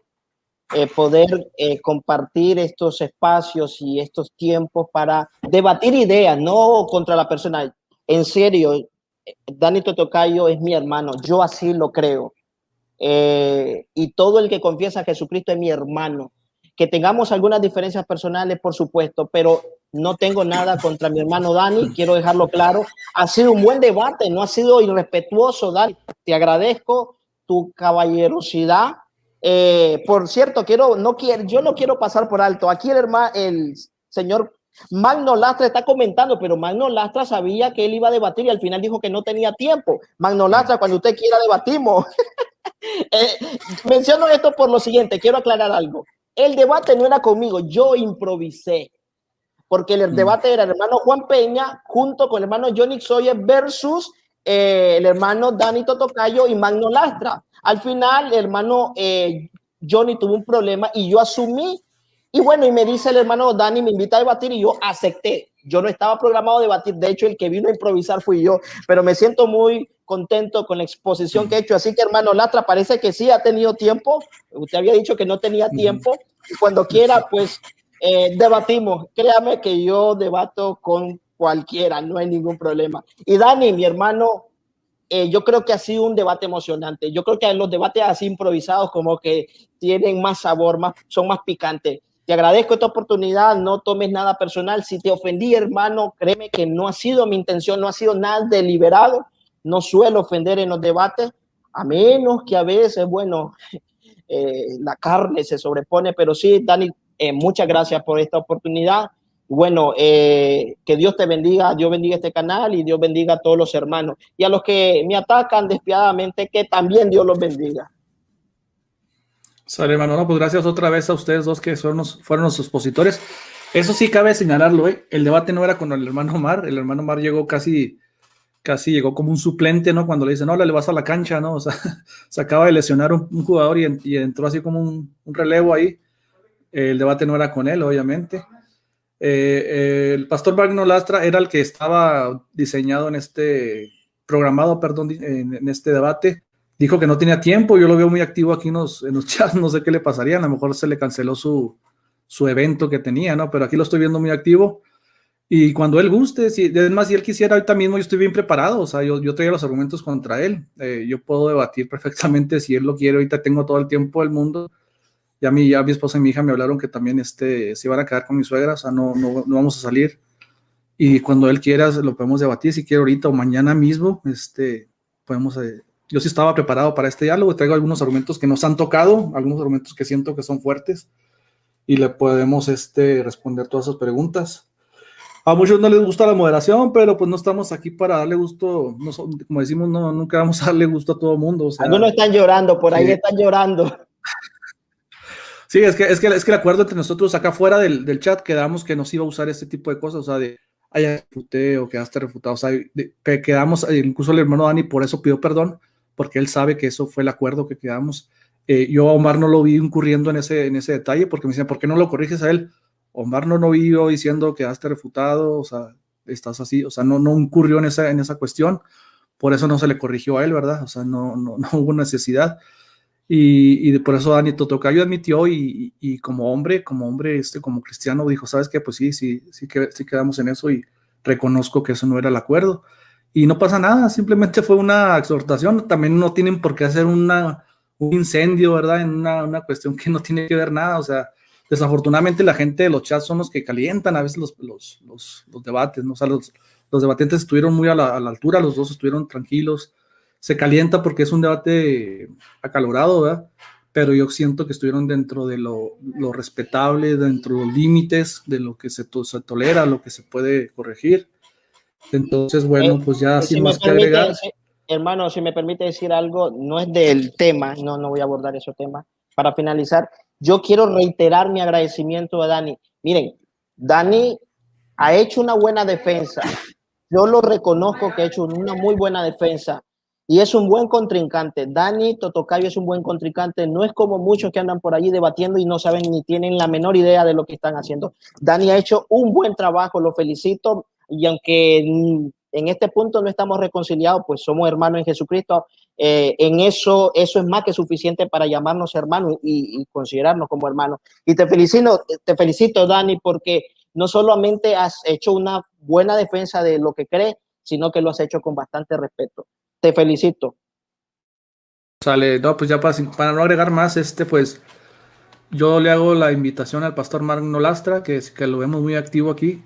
poder compartir estos espacios y estos tiempos para debatir ideas, no contra la persona. En serio, Dani Totocayo es mi hermano. Yo así lo creo. Y todo el que confiesa a Jesucristo es mi hermano. Que tengamos algunas diferencias personales, por supuesto, pero no tengo nada contra mi hermano Dani, quiero dejarlo claro. Ha sido un buen debate, no ha sido irrespetuoso, Dani. Te agradezco tu caballerosidad. Por cierto, yo no quiero pasar por alto. Aquí el señor Magno Lastra está comentando, pero Magno Lastra sabía que él iba a debatir y al final dijo que no tenía tiempo. Magno Lastra, cuando usted quiera debatimos. Menciono esto por lo siguiente, quiero aclarar algo. El debate no era conmigo, yo improvisé, porque el debate era el hermano Juan Peña junto con el hermano Johnny Sawyer versus el hermano Dani Totocayo y Magno Lastra. Al final, el hermano Johnny tuvo un problema y yo asumí. Y bueno, y me dice el hermano Dani, me invita a debatir y yo acepté. Yo no estaba programado a debatir, de hecho el que vino a improvisar fui yo, pero me siento muy contento con la exposición que he hecho. Así que hermano Lastra, parece que sí ha tenido tiempo. Usted había dicho que no tenía tiempo y cuando quiera, pues debatimos. Créame que yo debato con cualquiera, no hay ningún problema. Y Dani, mi hermano, yo creo que ha sido un debate emocionante. Yo creo que los debates así improvisados como que tienen más sabor, son más picantes. Te agradezco esta oportunidad, no tomes nada personal. Si te ofendí, hermano, créeme que no ha sido mi intención, no ha sido nada deliberado. No suelo ofender en los debates, a menos que a veces, bueno, la carne se sobrepone. Pero sí, Dani, muchas gracias por esta oportunidad. Bueno, que Dios te bendiga, Dios bendiga este canal y Dios bendiga a todos los hermanos. Y a los que me atacan despiadadamente, que también Dios los bendiga. Sale, hermano. No, pues gracias otra vez a ustedes dos que fueron los expositores. Eso sí cabe señalarlo, ¿eh? El debate no era con el hermano Omar. El hermano Omar llegó casi llegó como un suplente, ¿no? Cuando le dicen, no, le vas a la cancha, ¿no? O sea, se acaba de lesionar un jugador y entró así como un relevo ahí. El debate no era con él, obviamente. El pastor Magno Lastra era el que estaba diseñado programado, en este debate. Dijo que no tenía tiempo, yo lo veo muy activo aquí en los chats, no sé qué le pasaría, a lo mejor se le canceló su evento que tenía, ¿no? Pero aquí lo estoy viendo muy activo. Y cuando él guste, además, si él quisiera ahorita mismo, yo estoy bien preparado, o sea, yo traigo los argumentos contra él, yo puedo debatir perfectamente si él lo quiere, ahorita tengo todo el tiempo del mundo, Ya mi esposa y mi hija me hablaron que también se iban a quedar con mi suegra, o sea, no vamos a salir. Y cuando él quiera, lo podemos debatir, si quiere ahorita o mañana mismo, podemos... yo sí estaba preparado para este diálogo, traigo algunos argumentos que nos han tocado, algunos argumentos que siento que son fuertes, y le podemos responder todas esas preguntas. A muchos no les gusta la moderación, pero pues no estamos aquí para darle gusto, no, como decimos, nunca vamos a darle gusto a todo el mundo. O sea, algunos están llorando, por ahí están llorando. Sí, es que el acuerdo entre nosotros acá fuera del chat quedamos que nos iba a usar este tipo de cosas, o sea, de, ya refuté o quedaste refutado, o sea, quedamos, incluso el hermano Dani por eso pidió perdón, porque él sabe que eso fue el acuerdo que quedamos. Yo a Omar no lo vi incurriendo en ese detalle, porque me decían, ¿por qué no lo corriges a él? Omar no vi yo diciendo quedaste refutado, o sea, estás así, o sea, no incurrió en esa cuestión, por eso no se le corrigió a él, ¿verdad? O sea, no hubo necesidad. Y por eso Dani Totocayo admitió y como hombre, como cristiano, dijo, ¿sabes qué? Pues sí quedamos en eso y reconozco que eso no era el acuerdo. Y no pasa nada, simplemente fue una exhortación. También no tienen por qué hacer un incendio, ¿verdad? En una cuestión que no tiene que ver nada. O sea, desafortunadamente la gente de los chats son los que calientan a veces los debates, ¿no? O sea, los debatentes estuvieron muy a la altura, los dos estuvieron tranquilos. Se calienta porque es un debate acalorado, ¿verdad? Pero yo siento que estuvieron dentro de lo respetable, dentro de los límites de lo que se tolera, lo que se puede corregir. Entonces, bueno, pues ya sin más que agregar. Hermano, si me permite decir algo, no es del tema, no voy a abordar ese tema. Para finalizar, yo quiero reiterar mi agradecimiento a Dani. Miren, Dani ha hecho una buena defensa. Yo lo reconozco que ha hecho una muy buena defensa y es un buen contrincante. Dani Totocayo es un buen contrincante. No es como muchos que andan por allí debatiendo y no saben ni tienen la menor idea de lo que están haciendo. Dani ha hecho un buen trabajo, lo felicito. Y aunque en este punto no estamos reconciliados, pues somos hermanos en Jesucristo. En eso es más que suficiente para llamarnos hermanos y considerarnos como hermanos. Y te felicito, Dani, porque no solamente has hecho una buena defensa de lo que crees, sino que lo has hecho con bastante respeto. Te felicito. Sale, no, pues ya para no agregar más, pues yo le hago la invitación al pastor Magno Lastra, que lo vemos muy activo aquí,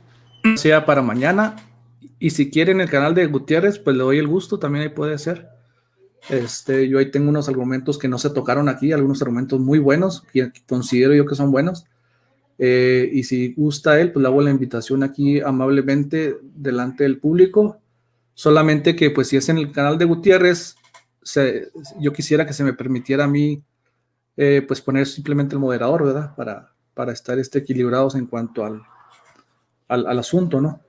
sea para mañana, y si quieren el canal de Gutiérrez, pues le doy el gusto, también ahí puede ser. Yo ahí tengo unos argumentos que no se tocaron aquí, algunos argumentos muy buenos, que considero yo que son buenos, y si gusta él, pues le hago la invitación aquí amablemente delante del público, solamente que pues si es en el canal de Gutiérrez, yo quisiera que se me permitiera a mí pues poner simplemente el moderador, ¿verdad? Para estar equilibrados en cuanto al asunto, ¿no?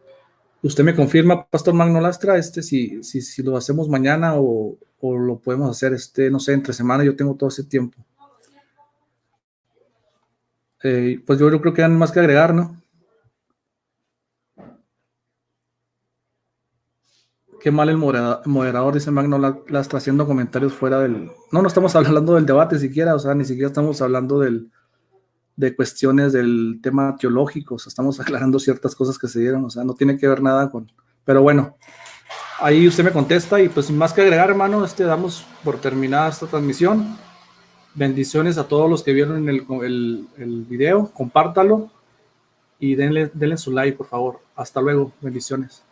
Usted me confirma, Pastor Magno Lastra, si lo hacemos mañana o lo podemos hacer, no sé, entre semana, yo tengo todo ese tiempo. Pues yo creo que hay más que agregar, ¿no? Qué mal el moderador, dice Magno Lastra, haciendo comentarios fuera del... No estamos hablando del debate siquiera, o sea, ni siquiera estamos hablando de cuestiones del tema teológico, o sea, estamos aclarando ciertas cosas que se dieron, o sea, no tiene que ver nada con... Pero bueno, ahí usted me contesta y pues sin más que agregar, hermano, damos por terminada esta transmisión. Bendiciones a todos los que vieron el video, compártalo y denle su like, por favor. Hasta luego, bendiciones.